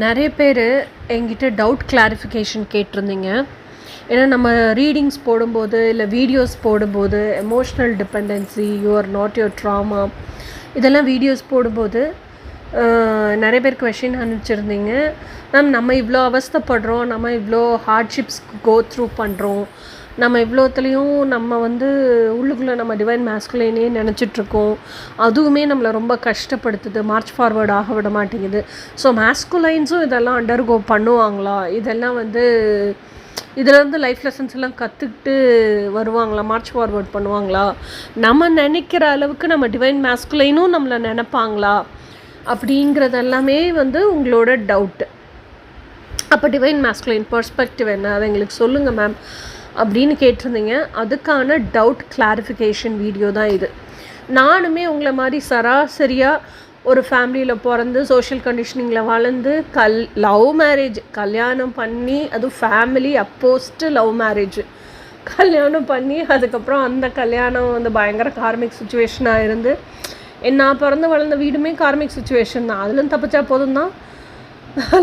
நிறைய பேர் என்கிட்ட டவுட் கிளாரிஃபிகேஷன் கேட்டிருந்தீங்க. ஏன்னா நம்ம ரீடிங்ஸ் போடும்போது இல்லை வீடியோஸ் போடும்போது emotional dependency, you're not your trauma, இதெல்லாம் வீடியோஸ் போடும்போது நிறைய பேர் கொஷின் அனுப்பிச்சிருந்தீங்க. மேம், நம்ம இவ்வளோ அவஸ்தைப்படுறோம், நம்ம இவ்வளோ ஹார்ட்ஷிப்ஸ் கோ த்ரூ பண்ணுறோம், நம்ம இவ்வளோத்துலேயும் நம்ம உள்ளுக்குள்ளே நம்ம டிவைன் மேஸ்குலைனே நினச்சிட்ருக்கோம், அதுவுமே நம்மளை ரொம்ப கஷ்டப்படுத்துது, மார்ச் ஃபார்வர்ட் ஆக விட மாட்டேங்குது. ஸோ மேஸ்குலைன்ஸும் இதெல்லாம் அண்டர்கோ பண்ணுவாங்களா, இதெல்லாம் இதிலேருந்து லைஃப் லெசன்ஸ் எல்லாம் கற்றுக்கிட்டு வருவாங்களா, மார்ச் ஃபார்வர்ட் பண்ணுவாங்களா, நம்ம நினைக்கிற அளவுக்கு நம்ம டிவைன் மேஸ்குலைனும் நம்மளை நினைப்பாங்களா அப்படிங்கிறதெல்லாமே உங்களோட டவுட்டு. அப்போ டிவைன் மேஸ்குலைன் பெர்ஸ்பெக்டிவ் என்ன, அதை எங்களுக்கு சொல்லுங்கள் மேம் அப்படின்னு கேட்டிருந்தீங்க. அதுக்கான டவுட் கிளாரிஃபிகேஷன் வீடியோ தான் இது. நானுமே உங்களை மாதிரி சராசரியாக ஒரு ஃபேமிலியில் பிறந்து சோஷியல் கண்டிஷனிங்கில் வளர்ந்து லவ் மேரேஜ் கல்யாணம் பண்ணி, அதுவும் ஃபேமிலி அப்போஸ்ட்டு லவ் மேரேஜ் கல்யாணம் பண்ணி, அதுக்கப்புறம் அந்த கல்யாணம் பயங்கர கார்மிக் சுச்சுவேஷனாக இருந்து, நான் பிறந்து வளர்ந்த வீடுமே கார்மிக் சுச்சுவேஷன் தான். அதிலும் தப்பிச்சா போதும் தான்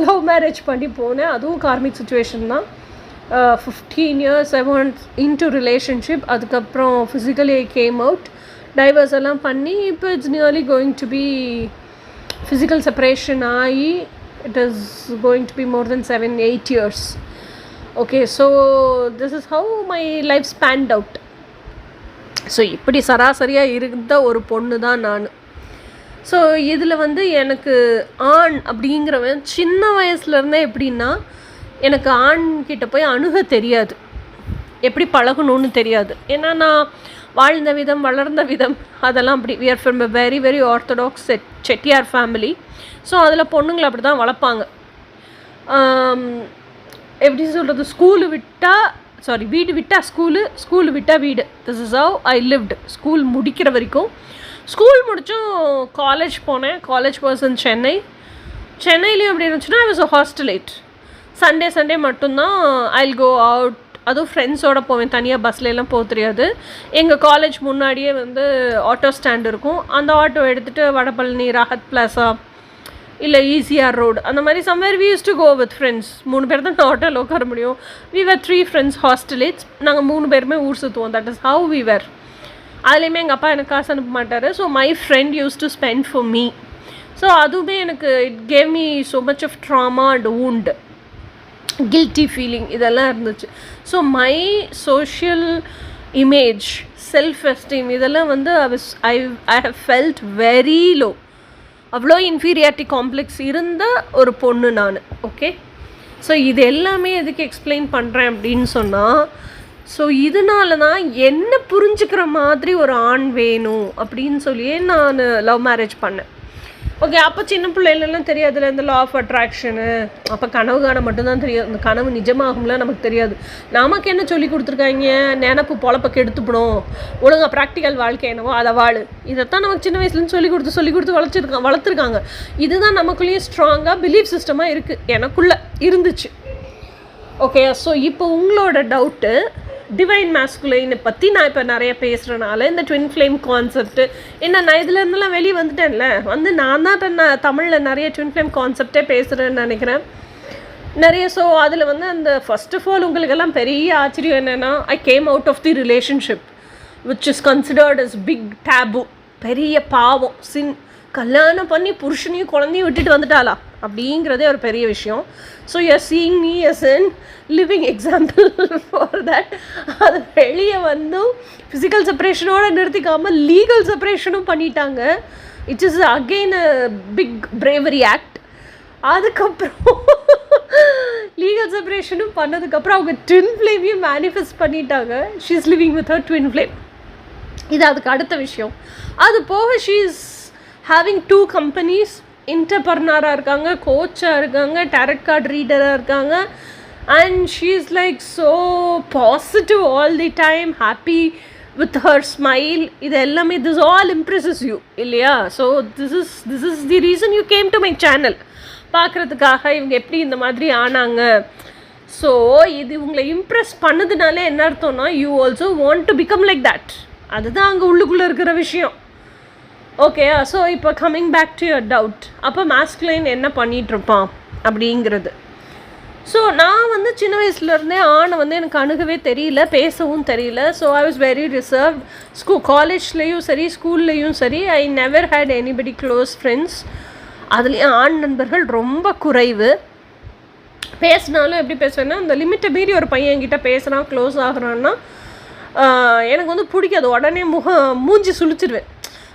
லவ் மேரேஜ் பண்ணி போனேன், அதுவும் கார்மிக் சுச்சுவேஷன் தான். 15 years I went into relationship, அதுக்கப்புறம் physically I came out, divorce எல்லாம் பண்ணி இப்போ it's nearly going to be physical separation ஆகி it is going to be more then 7-8 years. Okay, so this is how my life spend out. So இப்படி சராசரியாக இருந்த ஒரு பொண்ணு தான் நான். ஸோ இதில் எனக்கு ஆண் அப்படிங்கிறவன் சின்ன வயசுலேருந்தே எப்படின்னா, எனக்கு ஆண்கிட்ட போய் அணுக தெரியாது, எப்படி பழகணும்னு தெரியாது. ஏன்னா நான் வாழ்ந்த விதம், வளர்ந்த விதம் அதெல்லாம் அப்படி. We are from a very very orthodox Chettiar family. So அதில் பொண்ணுங்களை அப்படி தான் வளர்ப்பாங்க. எப்படி சொல்கிறது, வீடு விட்டால் ஸ்கூலு விட்டால் வீடு. This is how I lived. School முடிக்கிற வரைக்கும். ஸ்கூல் முடிச்சும் காலேஜ் போனேன். காலேஜ் வாஸ் இன் சென்னையிலையும் எப்படி இருந்துச்சுன்னா, ஐ வாஸ் அ ஹாஸ்டலேட். சண்டே மட்டும்தான் ஐல் கோ அவுட், அதுவும் ஃப்ரெண்ட்ஸோடு போவேன். தனியாக பஸ்லெலாம் போக தெரியாது. எங்கள் காலேஜ் முன்னாடியே ஆட்டோ ஸ்டாண்ட் இருக்கும். அந்த ஆட்டோ எடுத்துகிட்டு வடபழனி, ராஹத் பிளாசா, இல்லை ஈசிஆர் ரோடு, அந்த மாதிரி somewhere we use to go with friends. 3 பேர் தான் ஆட்டோவில் உட்கார முடியும். We were 3 friends hostelites. நாங்கள் 3 பேருமே ஊர் சுற்றுவோம். That is how we were. அதுலேயுமே எங்கள் அப்பா எனக்கு காசு அனுப்ப மாட்டார். So my friend use to spend for me. So அதுவுமே எனக்கு it gave me so much of trauma and wound, guilty feeling இதெல்லாம் இருந்துச்சு. So my social image, self esteem இதெல்லாம் I have felt very low. அவ்வளோ inferiority complex இருந்த ஒரு பொண்ணு நான். ஓகே, ஸோ இது எல்லாமே எதுக்கு எக்ஸ்பிளைன் பண்ணுறேன் அப்படின்னு சொன்னால், ஸோ இதனால தான் என்ன புரிஞ்சுக்கிற மாதிரி ஒரு ஆண் வேணும் அப்படின்னு சொல்லியே நான் லவ் மேரேஜ் பண்ணேன். ஓகே, அப்போ சின்ன பிள்ளைகளெல்லாம் தெரியாதுல்ல, இந்த லா ஆஃப் அட்ராக்ஷனு. அப்போ கனவு காண மட்டும்தான் தெரியும். இந்த கனவு நிஜமாகும்லாம் நமக்கு தெரியாது. நமக்கு என்ன சொல்லி கொடுத்துருக்காங்க, நினப்பு பொழப்பக்கு எடுத்துப்படும், ஒழுங்காக ப்ராக்டிக்கல் வாழ்க்கை என்னவோ அதை வாழு, இதைத்தான் நமக்கு சின்ன வயசுலேருந்து சொல்லி கொடுத்து வளர்த்துருக்காங்க. இதுதான் நமக்குள்ளேயே ஸ்ட்ராங்காக பிலீஃப் சிஸ்டமாக இருக்குது, எனக்குள்ளே இருந்துச்சு. ஓகே, ஸோ இப்போ உங்களோட டவுட்டு டிவைன் மேஸ்குலைனை பற்றி நான் இப்போ நிறைய பேசுகிறனால இந்த ட்வின் ஃப்ளேம் கான்செப்ட்டு என்ன, நான் இதில் இருந்தெல்லாம் வெளியே வந்துட்டேன்ல, நான் தான் இப்போ தமிழில் நிறைய ட்வின் ஃப்ளேம் கான்செப்டே பேசுகிறேன்னு நினைக்கிறேன் நிறைய. ஸோ அதில் அந்த ஃபர்ஸ்ட் ஆஃப் ஆல் உங்களுக்கெல்லாம் பெரிய ஆச்சரியம் என்னென்னா, I came out of the relationship which is considered as big taboo, பெரிய பாவம், சின். கல்யாணம் பண்ணி புருஷனையும் குழந்தையும் விட்டுட்டு வந்துட்டாளா அப்படிங்கிறதே ஒரு பெரிய விஷயம். So you are seeing me as a living example for that. அது வெளியே ஃபிசிக்கல் செப்பரேஷனோடு நிறுத்திக்காமல் லீகல் செப்பரேஷனும் பண்ணிட்டாங்க. It is again a big bravery act. அதுக்கப்புறம் லீகல் செப்பரேஷனும் பண்ணதுக்கப்புறம் அவங்க ட்வின் ஃப்ளேமையும் மேனிஃபெஸ்ட் பண்ணிட்டாங்க. She is living with her twin flame. இது அதுக்கு அடுத்த விஷயம். அது போக ஷீ இஸ் ஹேவிங் 2 companies, இன்டர்பர்னராக இருக்காங்க, கோச்சாக இருக்காங்க, டேரட் கார்டு ரீடராக இருக்காங்க. And she is like so positive all the time, happy with her smile. இது எல்லாமே திஸ் ஆல் இம்ப்ரெஸஸ் யூ இல்லையா? So this is the reason you came to my channel, பார்க்குறதுக்காக இவங்க எப்படி இந்த மாதிரி ஆனாங்க. ஸோ இது உங்களை இம்ப்ரெஸ் பண்ணதுனாலே என்ன அர்த்தம்னா, you also want to become like that. அதுதான் அங்கே உள்ளுக்குள்ளே இருக்கிற விஷயம். ஓகே, ஸோ இப்போ coming back to your doubt. அப்போ மேஸ்குலைன் என்ன பண்ணிகிட்ருப்பான், அப்படிங்கிறது. ஸோ நான் வந்து சின்ன வயசுலேருந்தே ஆணை வந்து எனக்கு அணுகவே தெரியல, பேசவும் தெரியல. So I was very reserved. காலேஜ்லேயும் சரி ஸ்கூல்லேயும் சரி I never had anybody close friends. அதுலேயும் ஆண் நண்பர்கள் ரொம்ப குறைவு. பேசினாலும் எப்படி பேசுவேன்னா, அந்த லிமிட்டை மீறி ஒரு பையன் என்கிட்ட பேசுகிறான், க்ளோஸ் ஆகிறான்னா எனக்கு வந்து பிடிக்காது. உடனே மூஞ்சி சுழிச்சிடுவேன்.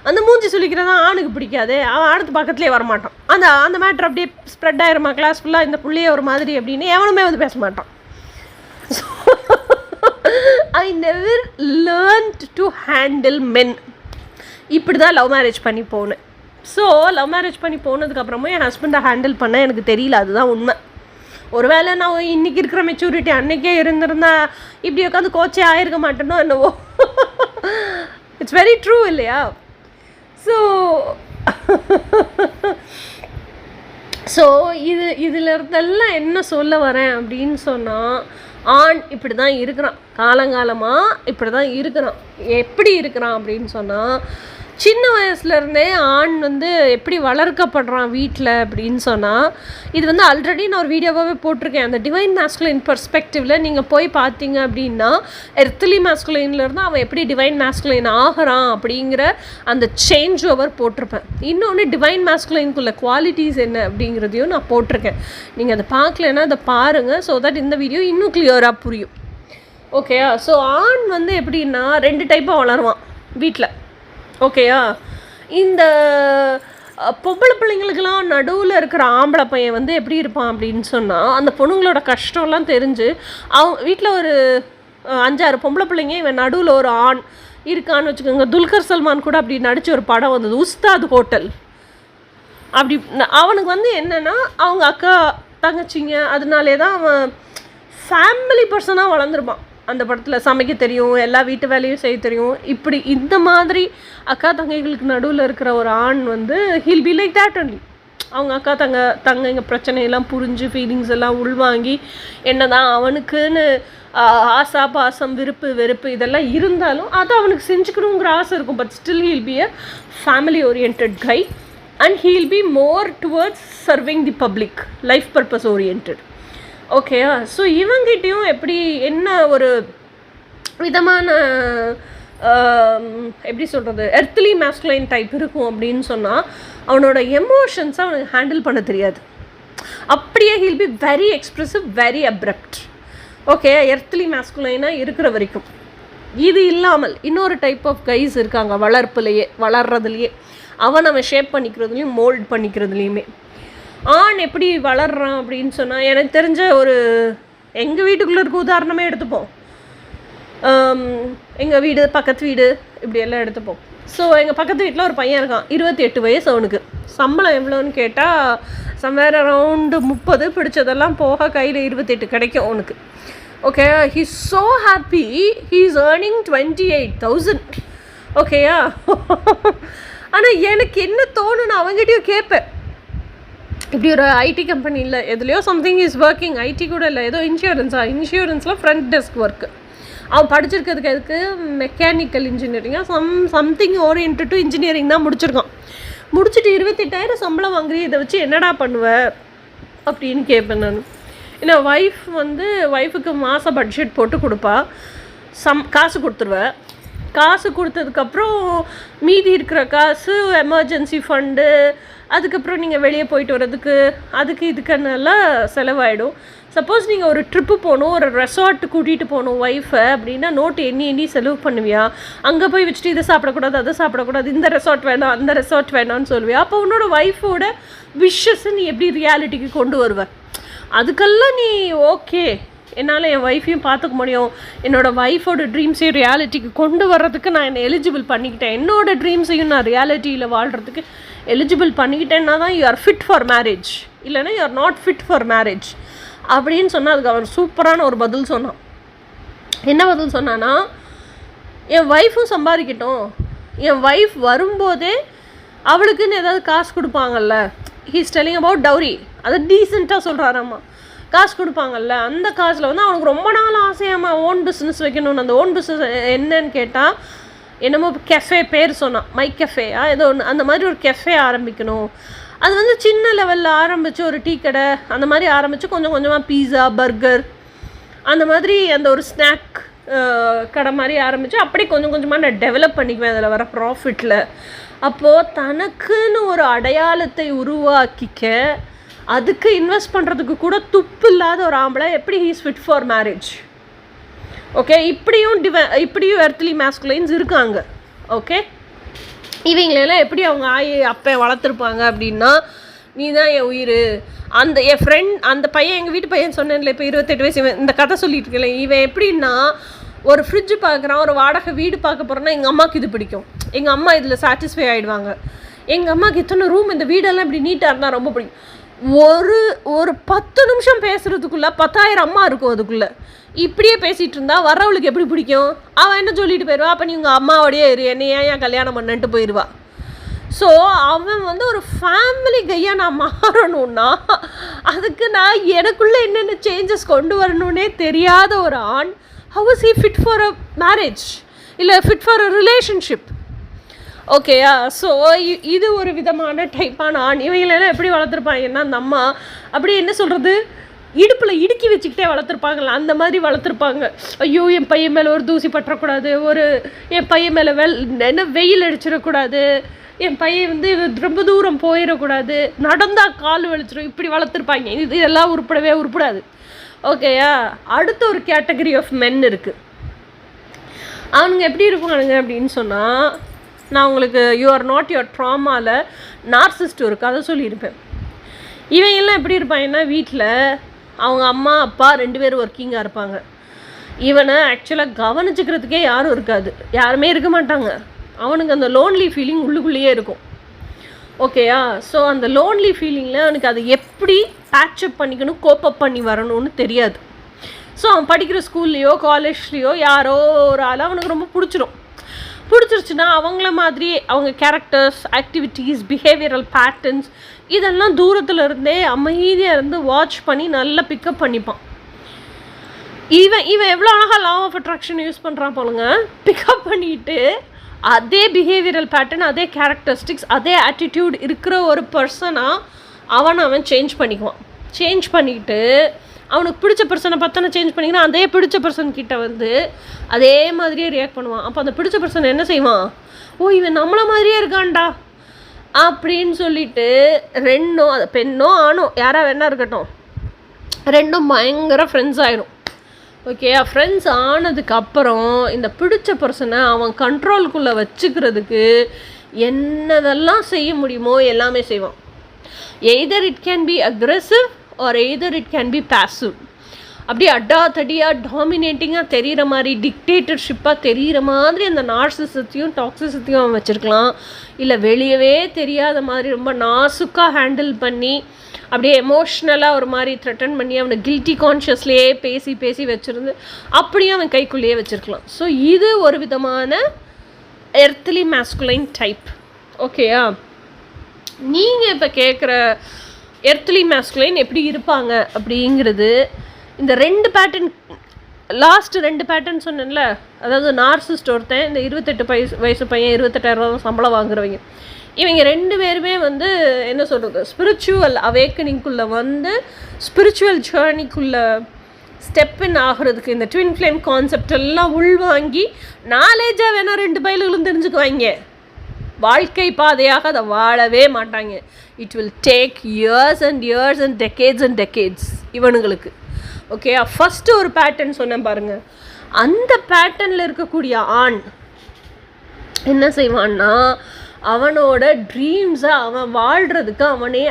அந்த மூஞ்சி சுழிக்கிறதா ஆணுக்கு பிடிக்காது. அவன் அடுத்து பக்கத்துலேயே வரமாட்டான். அந்த மேட்ரு அப்படியே ஸ்ப்ரெட் ஆகிருமா கிளாஸ் ஃபுல்லாக, இந்த புள்ளையே ஒரு மாதிரி அப்படின்னு எவனுமே வந்து பேச மாட்டான். So I never learned to handle men. இப்படி தான் லவ் மேரேஜ் பண்ணி போனேன். ஸோ லவ் மேரேஜ் பண்ணி போனதுக்கப்புறமா என் ஹஸ்பண்டை ஹேண்டில் பண்ண எனக்கு தெரியல. அதுதான் உண்மை. ஒருவேளை நான் இன்றைக்கி இருக்கிற மெச்சூரிட்டி அன்றைக்கே இருந்திருந்தா இப்படி உட்காந்து கோச்சே ஆகிருக்க மாட்டேனோ என்னவோ. இட்ஸ் வெரி ட்ரூ இல்லையா? ஸோ இதில் இருந்தெல்லாம் என்ன சொல்ல வரேன் அப்படின்னு சொன்னால், ஆண் இப்படி தான் இருக்கிறான், காலங்காலமாக இப்படி தான் இருக்கிறான். எப்படி இருக்கிறான் அப்படின்னு சொன்னால், சின்ன வயசுலேருந்தே ஆண் வந்து எப்படி வளர்க்கப்படுறான் வீட்டில் அப்படின்னு சொன்னால், இது வந்து ஆல்ரெடி நான் ஒரு வீடியோவாகவே போட்டிருக்கேன். அந்த டிவைன் மேஸ்குலைன் பெர்ஸ்பெக்டிவில் நீங்கள் போய் பார்த்தீங்க அப்படின்னா, எர்த்லி மேஸ்குலைன்லேருந்து அவன் எப்படி டிவைன் மேஸ்குலைன் ஆகிறான் அப்படிங்கிற அந்த சேஞ்ச் ஓவர் போட்டிருப்பேன். இன்னொன்று டிவைன் மேஸ்குலைனுக்குள்ள குவாலிட்டிஸ் என்ன அப்படிங்கிறதையும் நான் போட்டிருக்கேன். நீங்கள் அதை பார்க்கலன்னா அதை பாருங்கள். ஸோ தட் இந்த வீடியோ இன்னும் கிளியராக புரியும். ஓகேயா? ஸோ ஆண் வந்து எப்படின்னா 2 டைப்பாக வளருவான் வீட்டில். ஓகேயா? இந்த பொம்பளை பிள்ளைங்களுக்கெல்லாம் நடுவில் இருக்கிற ஆம்பளை பையன் வந்து எப்படி இருப்பான் அப்படின்னு சொன்னால், அந்த பொண்ணுங்களோட கஷ்டம்லாம் தெரிஞ்சு அவங்க வீட்டில் ஒரு 5-6 பொம்பளை பிள்ளைங்க, இவன் நடுவில் ஒரு ஆண் இருக்கான்னு வச்சுக்கோங்க. துல்கர் சல்மான் கூட அப்படி நடித்த ஒரு படம் வந்தது, உஸ்தாத் ஹோட்டல். அப்படி அவனுக்கு வந்து என்னென்னா, அவங்க அக்கா தங்கச்சிங்க, அதனாலே தான் அவன் ஃபேமிலி பர்சனாக வளர்ந்துருப்பான். அந்த படத்தில் சமைக்க தெரியும், எல்லா வீட்டு வேலையும் செய்ய தெரியும். இப்படி இந்த மாதிரி அக்கா தங்கைகளுக்கு நடுவில் இருக்கிற ஒரு ஆண் வந்து he'll be like that only. அவங்க அக்கா தங்கைங்க பிரச்சனையெல்லாம் புரிஞ்சு ஃபீலிங்ஸ் எல்லாம் உள்வாங்கி, என்ன தான் அவனுக்குன்னு ஆசா பாசம் விருப்பு வெறுப்பு இதெல்லாம் இருந்தாலும் அதை அவனுக்கு செஞ்சுக்கணுங்கிற ஆசை இருக்கும். But still he'll be a family orient guy and he'll be more towards serving the public, life purpose orient. ஓகேயா? ஸோ இவங்கிட்டையும் எப்படி என்ன ஒரு விதமான எப்படி சொல்கிறது, எர்த்லி மேஸ்குலைன் டைப் இருக்கும் அப்படின்னு சொன்னால், அவனோட எமோஷன்ஸை அவனுக்கு ஹேண்டில் பண்ண தெரியாது. அப்படியே he'll be very expressive, very abrupt. Okay, earthly மேஸ்குலைனாக இருக்கிற வரைக்கும். இது இல்லாமல் இன்னொரு டைப் ஆஃப் கைஸ் இருக்காங்க வளர்றதுலையே. அவன் ஷேப் பண்ணிக்கிறதுலையும் மோல்ட் பண்ணிக்கிறதுலையுமே. ஆண் எப்படி வளர்றான் அப்படின்னு சொன்னால், எனக்கு தெரிஞ்ச ஒரு எங்கள் வீட்டுக்குள்ளே இருக்க உதாரணமே எடுத்துப்போம். எங்கள் வீடு, பக்கத்து வீடு, இப்படியெல்லாம் எடுத்துப்போம். ஸோ எங்கள் பக்கத்து வீட்டில் ஒரு பையன் இருக்கான், 28 வயசு அவனுக்கு. சம்பளம் எவ்வளோன்னு கேட்டால் சம்வேர் அரவுண்டு 30, பிடிச்சதெல்லாம் போக கையில் 28 கிடைக்கும் அவனுக்கு. Okay, he is so happy. He is earning 28,000. ஓகேயா? ஆனால் எனக்கு என்ன தோணுன்னு அவங்ககிட்டயும் கேட்பேன். இப்படி ஒரு ஐடி கம்பெனியில் எதுலையோ சம்திங் இஸ் ஒர்க்கிங். ஐடி கூட இல்லை, ஏதோ இன்சூரன்ஸில் ஃப்ரண்ட் டெஸ்க் ஒர்க்கு. அவன் படிச்சிருக்கிறதுக்கு எதுக்கு மெக்கானிக்கல் இன்ஜினியரிங்காக சம்திங் ஓரியன்ட் டு இன்ஜினியரிங் தான் முடிச்சிருக்கான். முடிச்சுட்டு 28,000 சம்பளம் வாங்குறீ, இதை வச்சு என்னடா பண்ணுவேன் அப்படின்னு கேட்பேன் நான். ஏன்னா ஒய்ஃபுக்கு மாத பட்ஜெட் போட்டு கொடுப்பா, காசு கொடுத்துருவேன். காசு கொடுத்ததுக்கப்புறம் மீதி இருக்கிற காசு எமர்ஜென்சி ஃபண்டு, அதுக்கப்புறம் நீங்கள் வெளியே போயிட்டு வர்றதுக்கு இதுக்குன்னெல்லாம் செலவாயிடும். சப்போஸ் நீங்கள் ஒரு ட்ரிப்பு போகணும், ஒரு ரெசார்ட்டு கூட்டிகிட்டு போகணும் ஒய்ஃபை அப்படின்னா, நோட்டு எண்ணி செலவு பண்ணுவியா? அங்கே போய் வச்சுட்டு இதை சாப்பிடக்கூடாது, அதை சாப்பிடக்கூடாது, இந்த ரெசார்ட் வேணாம், அந்த ரெசார்ட் வேணான்னு சொல்லுவியா? அப்போ உன்னோட ஒய்ஃபோட விஷஸை நீ எப்படி ரியாலிட்டிக்கு கொண்டு வருவேன்? அதுக்கெல்லாம் நீ ஓகே, என்னால் என் ஒய்ஃபையும் பார்த்துக்க முடியும், என்னோடய ஒய்ஃபோட ட்ரீம்ஸையும் ரியாலிட்டிக்கு கொண்டு வர்றதுக்கு நான் என்னை எலிஜிபிள் பண்ணிக்கிட்டேன், என்னோடய ட்ரீம்ஸையும் நான் ரியாலிட்டியில் வாழ்கிறதுக்கு எலிஜிபிள் பண்ணிக்கிட்டேன்னா தான் you are fit for marriage, இல்லைன்னா you are not fit for marriage அப்படின்னு சொன்னால், அதுக்கு அவன் சூப்பரான ஒரு பதில் சொன்னான். என்ன பதில் சொன்னான்னா, என் ஒய்ஃபும் சம்பாதிக்கட்டும், என் ஒய்ஃப் வரும்போதே அவளுக்குன்னு ஏதாவது காசு கொடுப்பாங்கல்ல, ஹீஸ் டெல்லிங் அபவுட் டவுரி, அதை டீசெண்டாக சொல்கிறாராம்மா, காசு கொடுப்பாங்கல்ல, அந்த காசில் வந்து அவனுக்கு ரொம்ப நாள் ஆசையாம்மா ஓன் பிஸ்னஸ் வைக்கணும்னு. அந்த ஓன் பிஸ்னஸ் என்னன்னு கேட்டால், என்னமோ கெஃபே பேர் சொன்னான், மை கெஃபேயா ஏதோ ஒன்று, அந்த மாதிரி ஒரு கெஃபே ஆரம்பிக்கணும். அது வந்து சின்ன லெவலில் ஆரம்பித்து ஒரு டீ கடை அந்த மாதிரி ஆரம்பித்து கொஞ்சம் கொஞ்சமாக பீஸா பர்கர் அந்த மாதிரி அந்த ஒரு ஸ்நாக் கடை மாதிரி ஆரம்பித்து அப்படியே கொஞ்சம் கொஞ்சமாக நான் டெவலப் பண்ணிக்குவேன் அதில் வர ப்ராஃபிட்டில். அப்போது தனக்குன்னு ஒரு அடையாளத்தை உருவாக்கிக்க அதுக்கு இன்வெஸ்ட் பண்ணுறதுக்கு கூட துப்பு இல்லாத ஒரு ஆம்பளை எப்படி he's fit for marriage. Okay, இப்படியும் எர்த்லி மேஸ்குலைன்ஸ் இருக்காங்க. ஓகே, இவங்களெல்லாம் எப்படி அவங்க அப்போ வளர்த்துருப்பாங்க அப்படின்னா, நீ தான் என் உயிர். என் ஃப்ரெண்ட் அந்த பையன், எங்கள் வீட்டு பையன் சொன்னேன்ல, இப்போ 28 வயசு, இவன் இந்த கதை சொல்லிட்டு இருக்கல, இவன் எப்படின்னா ஒரு ஃப்ரிட்ஜு பார்க்குறான், ஒரு வாடகை வீடு பார்க்க போகிறோன்னா எங்கள் அம்மாவுக்கு இது பிடிக்கும், எங்கள் அம்மா இதில் சாட்டிஸ்ஃபை ஆகிடுவாங்க, எங்கள் அம்மாவுக்கு இத்தனை ரூம், இந்த வீடெல்லாம் இப்படி நீட்டாக இருந்தால் ரொம்ப பிடிக்கும். ஒரு 10 நிமிஷம் பேசுகிறதுக்குள்ளே 10,000 அம்மா இருக்கும் அதுக்குள்ளே. இப்படியே பேசிகிட்டு இருந்தா வர்றவளுக்கு எப்படி பிடிக்கும்? அவன் என்ன சொல்லிட்டு போயிடுவா, அப்போ நீ உங்கள் அம்மாவோடையே இரு, என்னை ஏன் கல்யாணம் பண்ணன்ட்டு போயிடுவா. ஸோ அவன் வந்து ஒரு ஃபேமிலி கையாக நான் மாறணும்னா அதுக்கு நான் எனக்குள்ளே என்னென்ன சேஞ்சஸ் கொண்டு வரணுன்னே தெரியாத ஒரு ஆண், how is he fit for a marriage, இல்லை ஃபிட் ஃபார் அ ரிலேஷன்ஷிப்? ஓகேயா? ஸோ இது ஒரு விதமான டைப்பான ஆண். இவங்களெல்லாம் எப்படி வளர்த்துருப்பாங்கன்னா, அந்த அம்மா அப்படி என்ன சொல்கிறது, இடுப்பில் இடுக்கி வச்சுக்கிட்டே வளர்த்துருப்பாங்கள, அந்த மாதிரி வளர்த்துருப்பாங்க. ஐயோ, என் பையன் மேலே ஒரு தூசி பற்றக்கூடாது, என் பையன் மேலே என்ன வெயில் அடிச்சிடக்கூடாது, என் பையன் வந்து ரொம்ப தூரம் போயிடக்கூடாது, நடந்தால் கால் வலிச்சிடும், இப்படி வளர்த்துருப்பாங்க. இதெல்லாம் உருப்படாது. ஓகேயா? அடுத்த ஒரு கேட்டகரி ஆஃப் மென் இருக்குது. அவனுங்க எப்படி இருப்பானுங்க அப்படின்னு சொன்னால், நான் உங்களுக்கு யூ ஆர் நாட் யுவர் ட்ராமாவில் நார்சிஸ்ட் ஒரு கதை சொல்லியிருப்பேன். இவங்கெல்லாம் எப்படி இருப்பாங்கன்னா, வீட்டில் அவங்க அம்மா அப்பா 2 பேரும் ஒர்க்கிங்காக இருப்பாங்க. இவனை ஆக்சுவலாக கவனிச்சுக்கிறதுக்கே யாரும் இருக்காது, யாருமே இருக்க மாட்டாங்க. அவனுக்கு அந்த லோன்லி ஃபீலிங் உள்ளுக்குள்ளேயே இருக்கும். ஓகேயா? ஸோ அந்த லோன்லி ஃபீலிங்கில் அவனுக்கு அதை எப்படி பேட்சப் பண்ணிக்கணும், கோப்பப் பண்ணி வரணும்னு தெரியாது. ஸோ அவன் படிக்கிற ஸ்கூல்லையோ காலேஜ்லேயோ யாரோ ஒரு ஆள் அவனுக்கு ரொம்ப பிடிச்சிருச்சுன்னா அவங்கள மாதிரி அவங்க கேரக்டர்ஸ், ஆக்டிவிட்டீஸ், பிஹேவியரல் பேட்டர்ன்ஸ் இதெல்லாம் தூரத்தில் இருந்தே அமைதியாக இருந்து வாட்ச் பண்ணி நல்லா பிக்கப் பண்ணிப்பான். இவன் எவ்வளோ அழகாக லா ஆஃப் அட்ராக்ஷன் யூஸ் பண்ணுறான் போலுங்க. பிக்கப் பண்ணிட்டு அதே பிஹேவியரல் பேட்டர்ன், அதே கேரக்டரிஸ்டிக்ஸ், அதே ஆட்டிடியூட் இருக்கிற ஒரு பர்சனாக அவன் சேஞ்ச் பண்ணிக்குவான். சேஞ்ச் பண்ணிவிட்டு அவனுக்கு பிடிச்ச பர்சனை பார்த்தோன்னா சேஞ்ச் பண்ணிக்கிறான். அதே பிடிச்ச பர்சன்கிட்ட வந்து அதே மாதிரியே ரியாக்ட் பண்ணுவான். அப்போ அந்த பிடிச்ச பர்சன் என்ன செய்வான், ஓ இவன் நம்மளை மாதிரியே இருக்கான்டா அப்படின்னு சொல்லிட்டு ரெண்டும், அது பெண்ணோ ஆணோ யாராக வேணா இருக்கட்டும், ரெண்டும் பயங்கர ஃப்ரெண்ட்ஸ் ஆயிடும். ஓகே, ஃப்ரெண்ட்ஸ் ஆனதுக்கப்புறம் இந்த பிடிச்ச பர்சனை அவன் கண்ட்ரோலுக்குள்ளே வச்சுக்கிறதுக்கு என்னதெல்லாம் செய்ய முடியுமோ எல்லாமே செய்வான். Either it can be aggressive or either it can be passive. அப்படியே தடியாக டாமினேட்டிங்காக தெரிகிற மாதிரி, டிக்டேட்டர்ஷிப்பாக தெரிகிற மாதிரி அந்த நார்சிசத்தையும் டாக்ஸிசத்தையும் அவன் வச்சுருக்கலாம். இல்லை வெளியவே தெரியாத மாதிரி ரொம்ப நாசுக்காக ஹேண்டில் பண்ணி அப்படியே எமோஷ்னலாக ஒரு மாதிரி த்ரெட்டன் பண்ணி அவனை கில்ட்டி கான்ஷியஸ்லேயே பேசி வச்சுருந்து அப்படியும் அவன் கைக்குள்ளேயே வச்சுருக்கலாம். ஸோ இது ஒரு விதமான எர்த்லி மேஸ்குலைன் டைப். ஓகேயா? நீங்கள் இப்போ கேட்குற எர்த்லி மேஸ்குலைன் எப்படி இருப்பாங்க அப்படிங்கிறது, இந்த 2 பேட்டர்ன், லாஸ்ட்டு 2 பேட்டர்ன் சொன்னேன்ல, அதாவது நார்சிஸ்ட் ஒருத்தன், இந்த 28 வயசு பையன் 28,000 சம்பளம் வாங்குறவங்க, இவங்க 2 பேருமே வந்து என்ன சொல்கிறது, ஸ்பிரிச்சுவல் அவேக்கனிங்குள்ளே வந்து ஸ்பிரிச்சுவல் ஜேர்னிக்குள்ளே ஸ்டெப் இன் ஆகிறதுக்கு இந்த ட்வின் ஃப்ளேம் கான்செப்ட் எல்லாம் உள்வாங்கி நாலேஜாக வேணால் 2 பையல்களும் தெரிஞ்சுக்குவாங்க. வாழ்க்கை பாதையாக அதை வாழவே மாட்டாங்க. It will take years and decades இவனுங்களுக்கு. ஓகே, ஃபஸ்ட்டு ஒரு பேட்டர்ன் சொன்னேன் பாருங்கள். அந்த பேட்டர்னில் இருக்கக்கூடிய ஆண் என்ன செய்வான்னா, அவனோட ட்ரீம்ஸை அவன் வாழ்கிறதுக்கு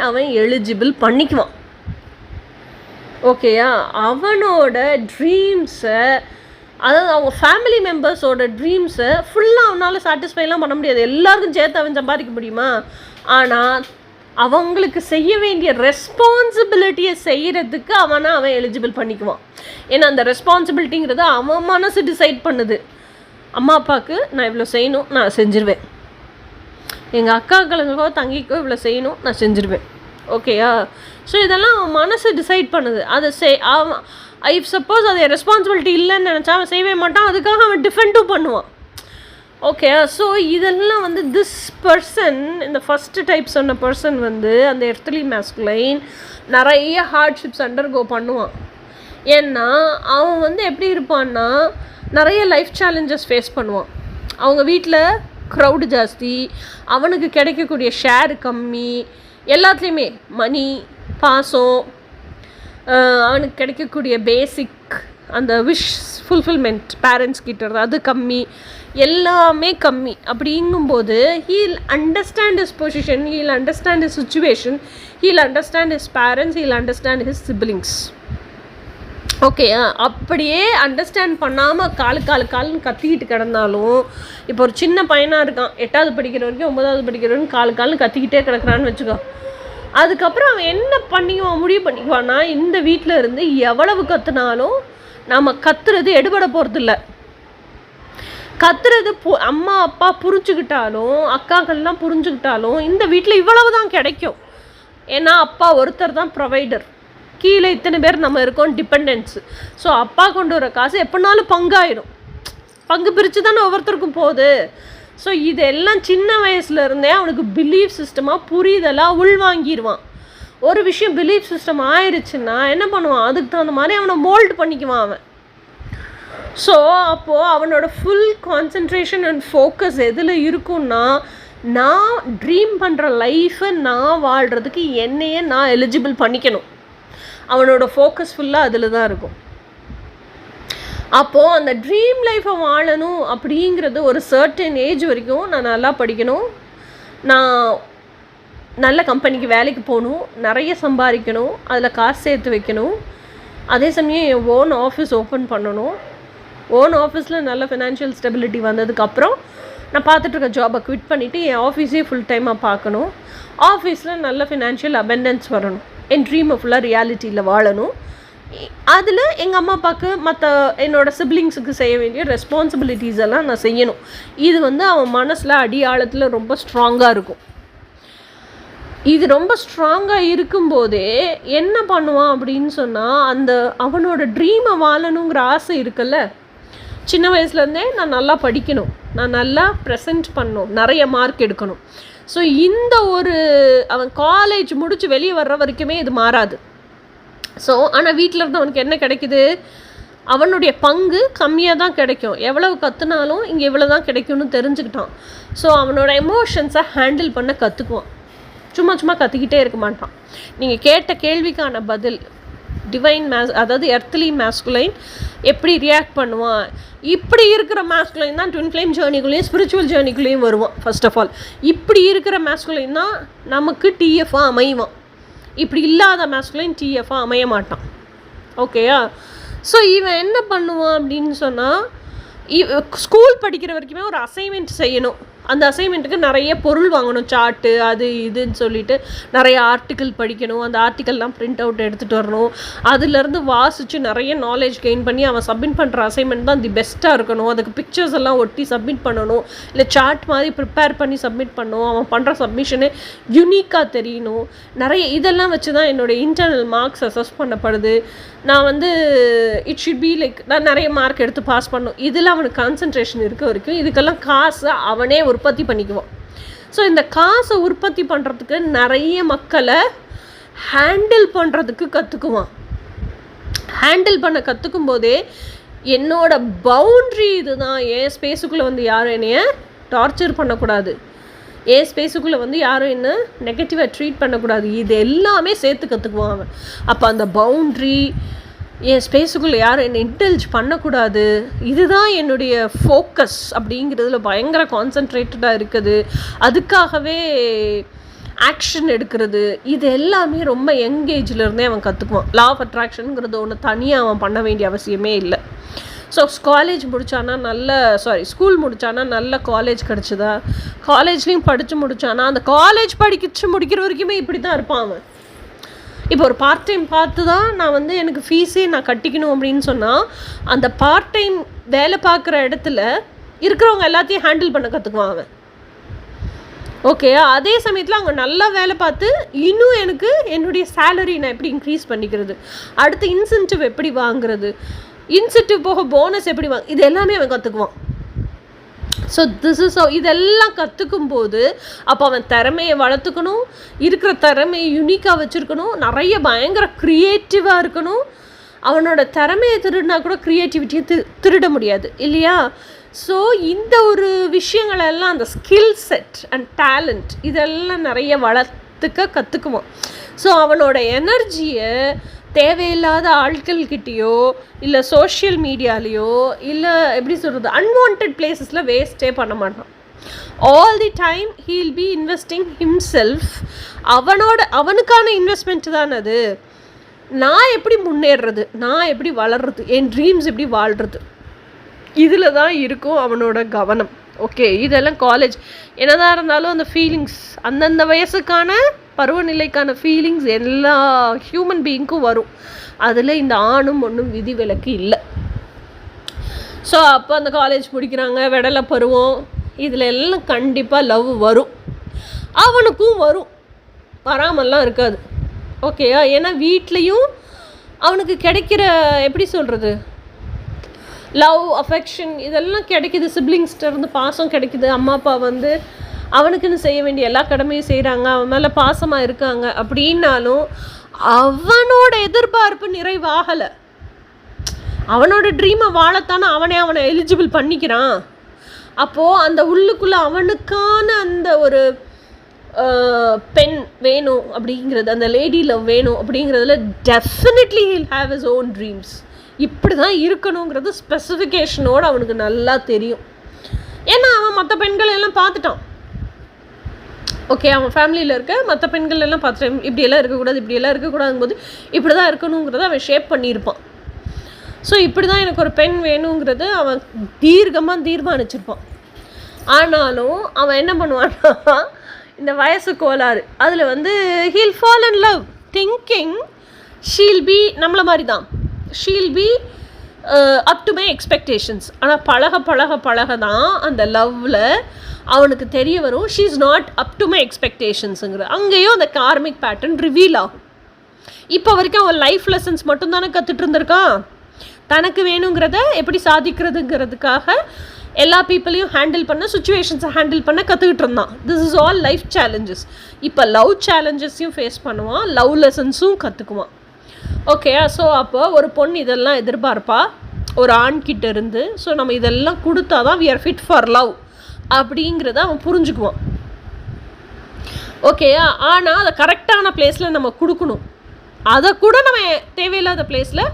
அவன் எலிஜிபிள் பண்ணிக்குவான். ஓகேயா? அவனோட ட்ரீம்ஸை, அதாவது அவங்க ஃபேமிலி மெம்பர்ஸோட ட்ரீம்ஸை ஃபுல்லாக அவனால் சாட்டிஸ்ஃபைலாம் பண்ண முடியாது. எல்லாருக்கும் சேர்த்து அவன் சம்பாதிக்க முடியுமா? ஆனால் அவங்களுக்கு செய்ய வேண்டிய ரெஸ்பான்சிபிலிட்டியை செய்கிறதுக்கு அவன் எலிஜிபிள் பண்ணிக்குவான். ஏன்னா அந்த ரெஸ்பான்சிபிலிட்டிங்கிறது அவன் மனசு டிசைட் பண்ணுது. அம்மா அப்பாவுக்கு நான் இவ்வளோ செய்யணும், நான் செஞ்சிருவேன். எங்கள் அக்காக்களுக்கோ தங்கிக்கோ இவ்வளோ செய்யணும், நான் செஞ்சுருவேன். ஓகேயா? ஸோ இதெல்லாம் அவன் மனசு டிசைட் பண்ணுது. அதை அவன் இஃப் சப்போஸ் அது ரெஸ்பான்சிபிலிட்டி இல்லைன்னு நினச்சா அவன் செய்யவே மாட்டான். அதுக்காக அவன் டிஃபெண்டும் பண்ணுவான். ஓகே. ஸோ இதெல்லாம் வந்து திஸ் பர்சன், இந்த ஃபஸ்ட்டு டைப் சொன்ன பர்சன் வந்து அந்த எர்த்லி மேஸ்குலைன் நிறைய ஹார்ட்ஷிப்ஸ் அண்டர்கோ பண்ணுவான். ஏன்னா அவன் வந்து எப்படி இருப்பான்னா நிறைய லைஃப் சேலஞ்சஸ் ஃபேஸ் பண்ணுவான். அவங்க வீட்டில் க்ரௌடு ஜாஸ்தி, அவனுக்கு கிடைக்கக்கூடிய ஷேரு கம்மி, எல்லாத்துலேயுமே மணி, பாசம், அவனுக்கு கிடைக்கக்கூடிய பேசிக் அந்த விஷ் ஃபுல்ஃபில்மெண்ட் பேரண்ட்ஸ் கிட்ட அது கம்மி, எல்லாமே கம்மி. அப்படிங்கும்போது he'll understand his position, he'll understand his situation, he'll understand his parents, he'll understand his siblings. Okay. அப்படியே அண்டர்ஸ்டாண்ட் பண்ணாமல் காலுன்னு கத்திக்கிட்டு கிடந்தாலும், இப்போ ஒரு சின்ன பையனாக இருக்கான், 8வது படிக்கிற வரைக்கும் 9வது படிக்கிற வரைக்கும் காலுன்னு கத்திக்கிட்டே கிடக்குறான்னு வச்சுக்கோ. அதுக்கப்புறம் அவன் என்ன பண்ணிக்குவான், முடிவு பண்ணிக்குவான்னா இந்த வீட்டில் இருந்து எவ்வளவு கற்றுனாலும் நம்ம கத்துறது எடுபட போகிறது இல்லை. கத்துறது அம்மா அப்பா புரிஞ்சுக்கிட்டாலும், அக்காக்கள்லாம் புரிஞ்சுக்கிட்டாலும் இந்த வீட்டில் இவ்வளவு தான் கிடைக்கும். ஏன்னா அப்பா ஒருத்தர் தான் ப்ரொவைடர், கீழே இத்தனை பேர் நம்ம இருக்கோம் டிபெண்டன்ஸு. ஸோ அப்பா கொண்டு வர காசு எப்படினாலும் பங்காயிடும், பங்கு பிரித்து தானே ஒவ்வொருத்தருக்கும் போகுது. ஸோ இதெல்லாம் சின்ன வயசுலேருந்தே அவனுக்கு பிலீஃப் சிஸ்டமாக புரிதலாக உள்வாங்கிடுவான். ஒரு விஷயம் பிலீஃப் சிஸ்டம் ஆயிடுச்சுன்னா என்ன பண்ணுவான், அதுக்கு தகுந்த மாதிரி அவனை மோல்டு பண்ணிக்குவான் அவன். ஸோ அப்போது அவனோட ஃபுல் கான்சன்ட்ரேஷன் அண்ட் ஃபோக்கஸ் எதில் இருக்குன்னா, நான் ட்ரீம் பண்ணுற லைஃப்பை நான் வாழ்கிறதுக்கு என்னையே நான் எலிஜிபிள் பண்ணிக்கணும். அவனோட ஃபோக்கஸ் ஃபுல்லாக அதில் தான் இருக்கும். அப்போது அந்த ட்ரீம் லைஃப்பை வாழணும் அப்படிங்கிறது ஒரு சர்டன் ஏஜ் வரைக்கும் நான் நல்லா படிக்கணும், நான் நல்ல கம்பெனிக்கு வேலைக்கு போகணும், நிறைய சம்பாதிக்கணும், அதில் காசு சேர்த்து வைக்கணும், அதே சமயம் என் ஓன் ஆஃபீஸ் ஓப்பன் பண்ணணும். ஓன் ஆஃபீஸில் நல்ல ஃபினான்ஷியல் ஸ்டெபிலிட்டி வந்ததுக்கப்புறம் நான் பார்த்துட்ருக்க ஜாபை குவிட் பண்ணிவிட்டு என் ஆஃபீஸே ஃபுல் டைமாக பார்க்கணும். ஆஃபீஸில் நல்ல ஃபினான்ஷியல் அபெண்டன்ஸ் வரணும், என் ட்ரீமை ஃபுல்லாக ரியாலிட்டியில் வாழணும். அதில் எங்கள் அம்மா அப்பாவுக்கு மற்ற என்னோடய சிப்ளிங்ஸுக்கு செய்ய வேண்டிய ரெஸ்பான்சிபிலிட்டிஸ் எல்லாம் நான் செய்யணும். இது வந்து அவன் மனசில் அடியாழத்தில் ரொம்ப ஸ்ட்ராங்காக இருக்கும். இது ரொம்ப ஸ்ட்ராங்காக இருக்கும்போதே என்ன பண்ணுவான் அப்படின்னு சொன்னால், அந்த அவனோட ட்ரீமை வாழணுங்கிற ஆசை இருக்குல்ல, சின்ன வயசுலேருந்தே நான் நல்லா படிக்கணும், நான் நல்லா ப்ரெசென்ட் பண்ணணும், நிறைய மார்க் எடுக்கணும். ஸோ இந்த ஒரு அவன் காலேஜ் முடித்து வெளியே வர்ற வரைக்குமே இது மாறாது. ஸோ ஆனால் வீட்டில் இருந்து அவனுக்கு என்ன கிடைக்குது, அவனுடைய பங்கு கம்மியாக தான் கிடைக்கும். எவ்வளவு கற்றுனாலும் இங்கே இவ்வளோ தான் கிடைக்கும்னு தெரிஞ்சுக்கிட்டான். ஸோ அவனோட எமோஷன்ஸை ஹேண்டில் பண்ண கற்றுக்குவான். சும்மா கற்றுக்கிட்டே இருக்க மாட்டான். நீங்கள் கேட்ட கேள்விக்கான பதில் டிவைன் அதாவது எர்த்லி மேஸ்குலைன் எப்படி ரியாக்ட் பண்ணுவான், இப்படி இருக்கிற மேஸ்குலைன் தான் ட்வின் ஃப்ளேம் ஜேர்னிக்குள்ளேயும் ஸ்பிரிச்சுவல் ஜேர்னிக்குள்ளேயும் வருவான். ஃபர்ஸ்ட் ஆஃப் ஆல் இப்படி இருக்கிற மேஸ்குலைன் தான் நமக்கு டிஎஃபாக அமைவான். இப்படி இல்லாத மேஸ்குலைன் டிஎஃபாக அமைய மாட்டான். ஓகேயா? ஸோ இவன் என்ன பண்ணுவான் அப்படின்னு சொன்னால், ஸ்கூல் படிக்கிற வரைக்குமே ஒரு அசைன்மெண்ட் செய்யணும். அந்த அசைன்மெண்ட்டுக்கு நிறைய பொருள் வாங்கணும், சார்ட்டு அது இதுன்னு சொல்லிட்டு நிறைய ஆர்டிக்கல் படிக்கணும். அந்த ஆர்டிக்கல்லாம் பிரிண்ட் அவுட் எடுத்துகிட்டு வரணும். அதுலேருந்து வாசித்து நிறைய நாலேஜ் கெயின் பண்ணி அவன் சப்மிட் பண்ணுற அசைன்மெண்ட் தான் தி பெஸ்ட்டாக இருக்கணும். அதுக்கு பிக்சர்ஸ் எல்லாம் ஒட்டி சப்மிட் பண்ணணும், இல்லை சார்ட் மாதிரி ப்ரிப்பேர் பண்ணி சப்மிட் பண்ணணும். அவன் பண்ணுற சப்மிஷனே யூனிக்காக தெரியணும். நிறைய இதெல்லாம் வச்சு தான் என்னோடய இன்டர்னல் மார்க்ஸ் அசஸ் பண்ணப்படுது. நான் வந்து இட் ஷுட் பி லைக் நான் நிறைய மார்க் எடுத்து பாஸ் பண்ணணும். இதில் அவனுக்கு கான்சன்ட்ரேஷன் இருக்க வரைக்கும் இதுக்கெல்லாம் காசை அவனே உற்பத்தி பண்ணிக்குவான். ஸோ இந்த காசை உற்பத்தி பண்ணுறதுக்கு நிறைய மக்களை ஹேண்டில் பண்ணுறதுக்கு கற்றுக்குவான். ஹேண்டில் பண்ண கற்றுக்கும் போதே என்னோட பவுண்ட்ரி இதுதான், என் ஸ்பேஸுக்குள்ளே வந்து யாரும் என்னைய டார்ச்சர் பண்ணக்கூடாது, என் ஸ்பேஸுக்குள்ளே வந்து யாரும் என்ன நெகட்டிவாக ட்ரீட் பண்ணக்கூடாது, இது எல்லாமே சேர்த்து கற்றுக்குவான் அவன். அப்போ அந்த பவுண்ட்ரி, என் ஸ்பேஸுக்குள்ளே யாரும் என்னை இன்டெலிஜ் பண்ணக்கூடாது, இதுதான் என்னுடைய ஃபோக்கஸ் அப்படிங்கிறதுல பயங்கர கான்சன்ட்ரேட்டடாக இருக்குது. அதுக்காகவே ஆக்ஷன் எடுக்கிறது, இது எல்லாமே ரொம்ப யங்கேஜ்லேருந்தே அவன் கற்றுக்குவான். லா ஆஃப் அட்ராக்ஷனுங்கிறது ஒன்று தனியாக அவன் பண்ண வேண்டிய அவசியமே இல்லை. ஸோ காலேஜ் முடித்தானா ஸ்கூல் முடித்தானா நல்ல காலேஜ் கிடச்சிதா, காலேஜ்லேயும் படித்து முடித்தானா, அந்த காலேஜ் முடிக்கிற வரைக்குமே இப்படி தான் இருப்பான் அவன். இப்போ ஒரு பார்ட் டைம் பார்த்து தான் நான் வந்து எனக்கு ஃபீஸே நான் கட்டிக்கணும் அப்படின்னு சொன்னால், அந்த பார்ட் டைம் வேலை பார்க்குற இடத்துல இருக்கிறவங்க எல்லாத்தையும் ஹேண்டில் பண்ண கற்றுக்குவான் அவன். ஓகே, அதே சமயத்தில் அவங்க நல்லா வேலை பார்த்து இன்னும் எனக்கு என்னுடைய சேலரி நான் எப்படி இன்க்ரீஸ் பண்ணிக்கிறது, அடுத்து இன்சென்டிவ் எப்படி வாங்குறது, இன்சென்டிவ் போக போனஸ் எப்படி இது எல்லாமே அவன் கற்றுக்குவான். ஸோ திஸ் இஸ் இதெல்லாம் கற்றுக்கும் போது அப்போ அவன் திறமையை வளர்த்துக்கணும், இருக்கிற திறமையை யூனிக்காக வச்சுருக்கணும், நிறைய பயங்கர க்ரியேட்டிவாக இருக்கணும். அவனோட திறமையை திருடினா கூட க்ரியேட்டிவிட்டியை திருட முடியாது இல்லையா? ஸோ இந்த ஒரு விஷயங்களெல்லாம் அந்த ஸ்கில் செட் அண்ட் டேலண்ட் இதெல்லாம் நிறைய வளர்த்துக்க கற்றுக்குவான். ஸோ அவனோட எனர்ஜியை தேவையில்லாத ஆட்கள்கிட்டேயோ இல்லை சோஷியல் மீடியாலேயோ இல்லை எப்படி சொல்கிறது அன்வான்ட் பிளேசஸில் வேஸ்ட்டே பண்ண மாட்டான். All the time he'll be investing himself. அவனுக்கான இன்வெஸ்ட்மெண்ட் தான் அது. நான் எப்படி முன்னேறுறது, நான் எப்படி வளர்றது, என் ட்ரீம்ஸ் எப்படி வாழ்கிறது, இதில் தான் இருக்கும் அவனோட கவனம். ஓகே, இதெல்லாம் காலேஜ் என்னதான் இருந்தாலும் அந்த ஃபீலிங்ஸ் அந்தந்த வயசுக்கான பருவநிலைக்கான ஃபீலிங்ஸ் எல்லா ஹியூமன் பீயிங்க்கும் வரும். அதில் இந்த ஆணும் ஒன்றும் விதி விலக்கு இல்லை. ஸோ அப்போ அந்த காலேஜ் முடிக்கிறாங்க, விடலை பருவம், இதில் எல்லாம் கண்டிப்பாக லவ் வரும். அவனுக்கும் வரும், வராமல்லாம் இருக்காது. ஓகேயா? ஏன்னா வீட்லேயும் அவனுக்கு கிடைக்கிற எப்படி சொல்கிறது லவ் அஃபெக்ஷன் இதெல்லாம் கிடைக்கிது, சிப்ளிங்ஸ்கிட்ட இருந்து பாசம் கிடைக்கிது. அம்மா அப்பா வந்து அவனுக்குன்னு செய்ய வேண்டிய எல்லா கடமையும் செய்கிறாங்க, அவன் மேலே பாசமாக இருக்காங்க. அப்படின்னாலும் அவனோட எதிர்பார்ப்பு நிறைவாகலை. அவனோட ட்ரீமை வாழத்தானே அவனை எலிஜிபிள் பண்ணிக்கிறான். அப்போது அந்த உள்ளுக்குள்ளே அவனுக்கான அந்த ஒரு பெண் வேணும் அப்படிங்கிறது, அந்த லேடி லவ் வேணும் அப்படிங்கிறதுல definitely he'll have his own dreams. இப்படி தான் இருக்கணுங்கிறது ஸ்பெசிஃபிகேஷனோடு அவனுக்கு நல்லா தெரியும். ஏன்னா அவன் மற்ற பெண்கள் எல்லாம் பார்த்துட்டான். ஓகே, அவன் ஃபேமிலியில் இருக்க மற்ற பெண்கள் எல்லாம் பார்த்துட்டேன், இப்படியெல்லாம் இருக்கக்கூடாது, இப்படியெல்லாம் இருக்கக்கூடாதுங்கும் போது இப்படி தான் இருக்கணுங்கிறத அவன் ஷேப் பண்ணியிருப்பான். ஸோ இப்படி தான் எனக்கு ஒரு பெண் வேணுங்கிறது அவன் தீர்மானிச்சிருப்பான். ஆனாலும் அவன் என்ன பண்ணுவான்னா இந்த வயசு கோளாறு அதில் வந்து he'll fall in love thinking she'll be நம்மளை மாதிரி தான், she'll be up to my எக்ஸ்பெக்டேஷன்ஸ். ஆனால் பழக தான் அந்த லவ்வில் அவனுக்கு தெரிய வரும் she is not up to my எக்ஸ்பெக்டேஷன்ஸுங்கிற. அங்கேயும் அந்த கார்மிக் பேட்டர்ன் ரிவீல் ஆகும். இப்போ வரைக்கும் அவன் லைஃப் லெசன்ஸ் மட்டும்தானே கற்றுட்டு இருந்திருக்கான். தனக்கு வேணுங்கிறத எப்படி சாதிக்கிறதுங்கிறதுக்காக எல்லா பீப்புளையும் ஹேண்டில் பண்ண, சுச்சுவேஷன்ஸை ஹேண்டில் பண்ண கற்றுக்கிட்டு இருந்தான். This is all life challenges. இப்போ லவ் சேலஞ்சஸையும் ஃபேஸ் பண்ணுவான், லவ் லெசன்ஸும் கற்றுக்குவான். ஓகேயா? ஸோ அப்போ ஒரு பொண்ணு இதெல்லாம் எதிர்பார்ப்பா ஒரு ஆண்கிட்ட இருந்து. ஸோ நம்ம இதெல்லாம் கொடுத்தா தான் we are fit for love அப்படிங்கிறத அவன் புரிஞ்சுக்குவான். ஓகேயா? ஆனால் அதை கரெக்டான பிளேஸில் நம்ம கொடுக்கணும். அதை கூட நம்ம தேவையில்லாத பிளேஸில்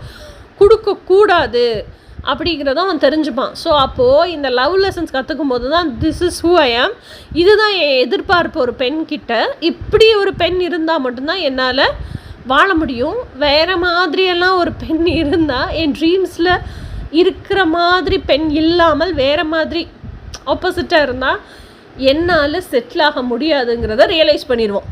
கொடுக்கக்கூடாது அப்படிங்கிறத அவன் தெரிஞ்சுப்பான். ஸோ அப்போது இந்த லவ் லெசன்ஸ் கற்றுக்கும் போது தான் திஸ் இஸ் ஹூ ஐ ஆம், இதுதான் என் எதிர்பார்ப்பு ஒரு பெண்கிட்ட. இப்படி ஒரு பெண் இருந்தால் மட்டும்தான் என்னால் வாழ முடியும். வேறு மாதிரியெல்லாம் ஒரு பெண் இருந்தால், என் ட்ரீம்ஸில் இருக்கிற மாதிரி பெண் இல்லாமல் வேறு மாதிரி ஆப்போசிட்டாக இருந்தால் என்னால் செட்டில் ஆக முடியாதுங்கிறத ரியலைஸ் பண்ணிடுவோம்.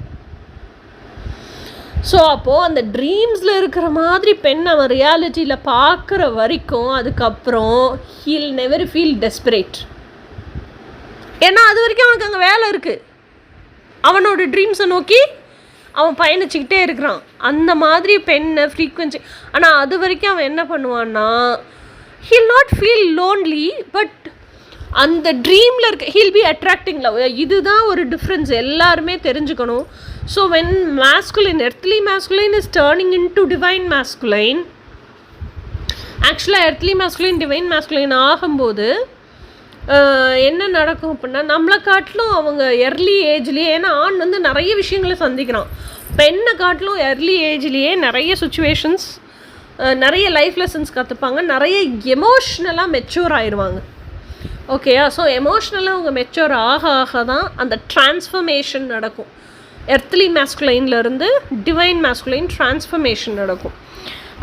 ஸோ அப்போது அந்த ட்ரீம்ஸில் இருக்கிற மாதிரி பெண் அவன் ரியாலிட்டியில் பார்க்குற வரைக்கும் அதுக்கப்புறம் ஹீல் நெவர் ஃபீல் டெஸ்பரேட். ஏன்னா அது வரைக்கும் அவனுக்கு அங்கே வேலை இருக்குது, அவனோட ட்ரீம்ஸை நோக்கி அவன் பயணிச்சுக்கிட்டே இருக்கிறான். அந்த மாதிரி பெண்ணை ஃப்ரீக்வன்சி. ஆனால் அது வரைக்கும் அவன் என்ன பண்ணுவான்னா he'll not feel lonely, but அந்த ட்ரீமில் இருக்க ஹீல் பி அட்ராக்டிங் லவ். இதுதான் ஒரு டிஃப்ரென்ஸ் எல்லாருமே தெரிஞ்சுக்கணும். So when masculine, earthly masculine is turning into divine masculine, ஆக்சுவலாக earthly masculine divine masculine ஆகும்போது என்ன நடக்கும் அப்படின்னா நம்மளை காட்டிலும் அவங்க எர்லி ஏஜ்லேயே, ஏன்னா ஆண் வந்து நிறைய விஷயங்களை சந்திக்கிறான், பெண்ணை காட்டிலும் எர்லி ஏஜ்லேயே நிறைய சுச்சுவேஷன்ஸ், நிறைய லைஃப் லெசன்ஸ் கற்றுப்பாங்க, நிறைய எமோஷ்னலாக மெச்சூர் ஆயிடுவாங்க. ஓகேயா? ஸோ எமோஷ்னலாக அவங்க மெச்சூர் ஆக தான் அந்த டிரான்ஸ்ஃபர்மேஷன் நடக்கும். எர்த்லி மேஸ்குலைன்லேருந்து டிவைன் மேஸ்குலைன் டிரான்ஸ்ஃபர்மேஷன் நடக்கும்.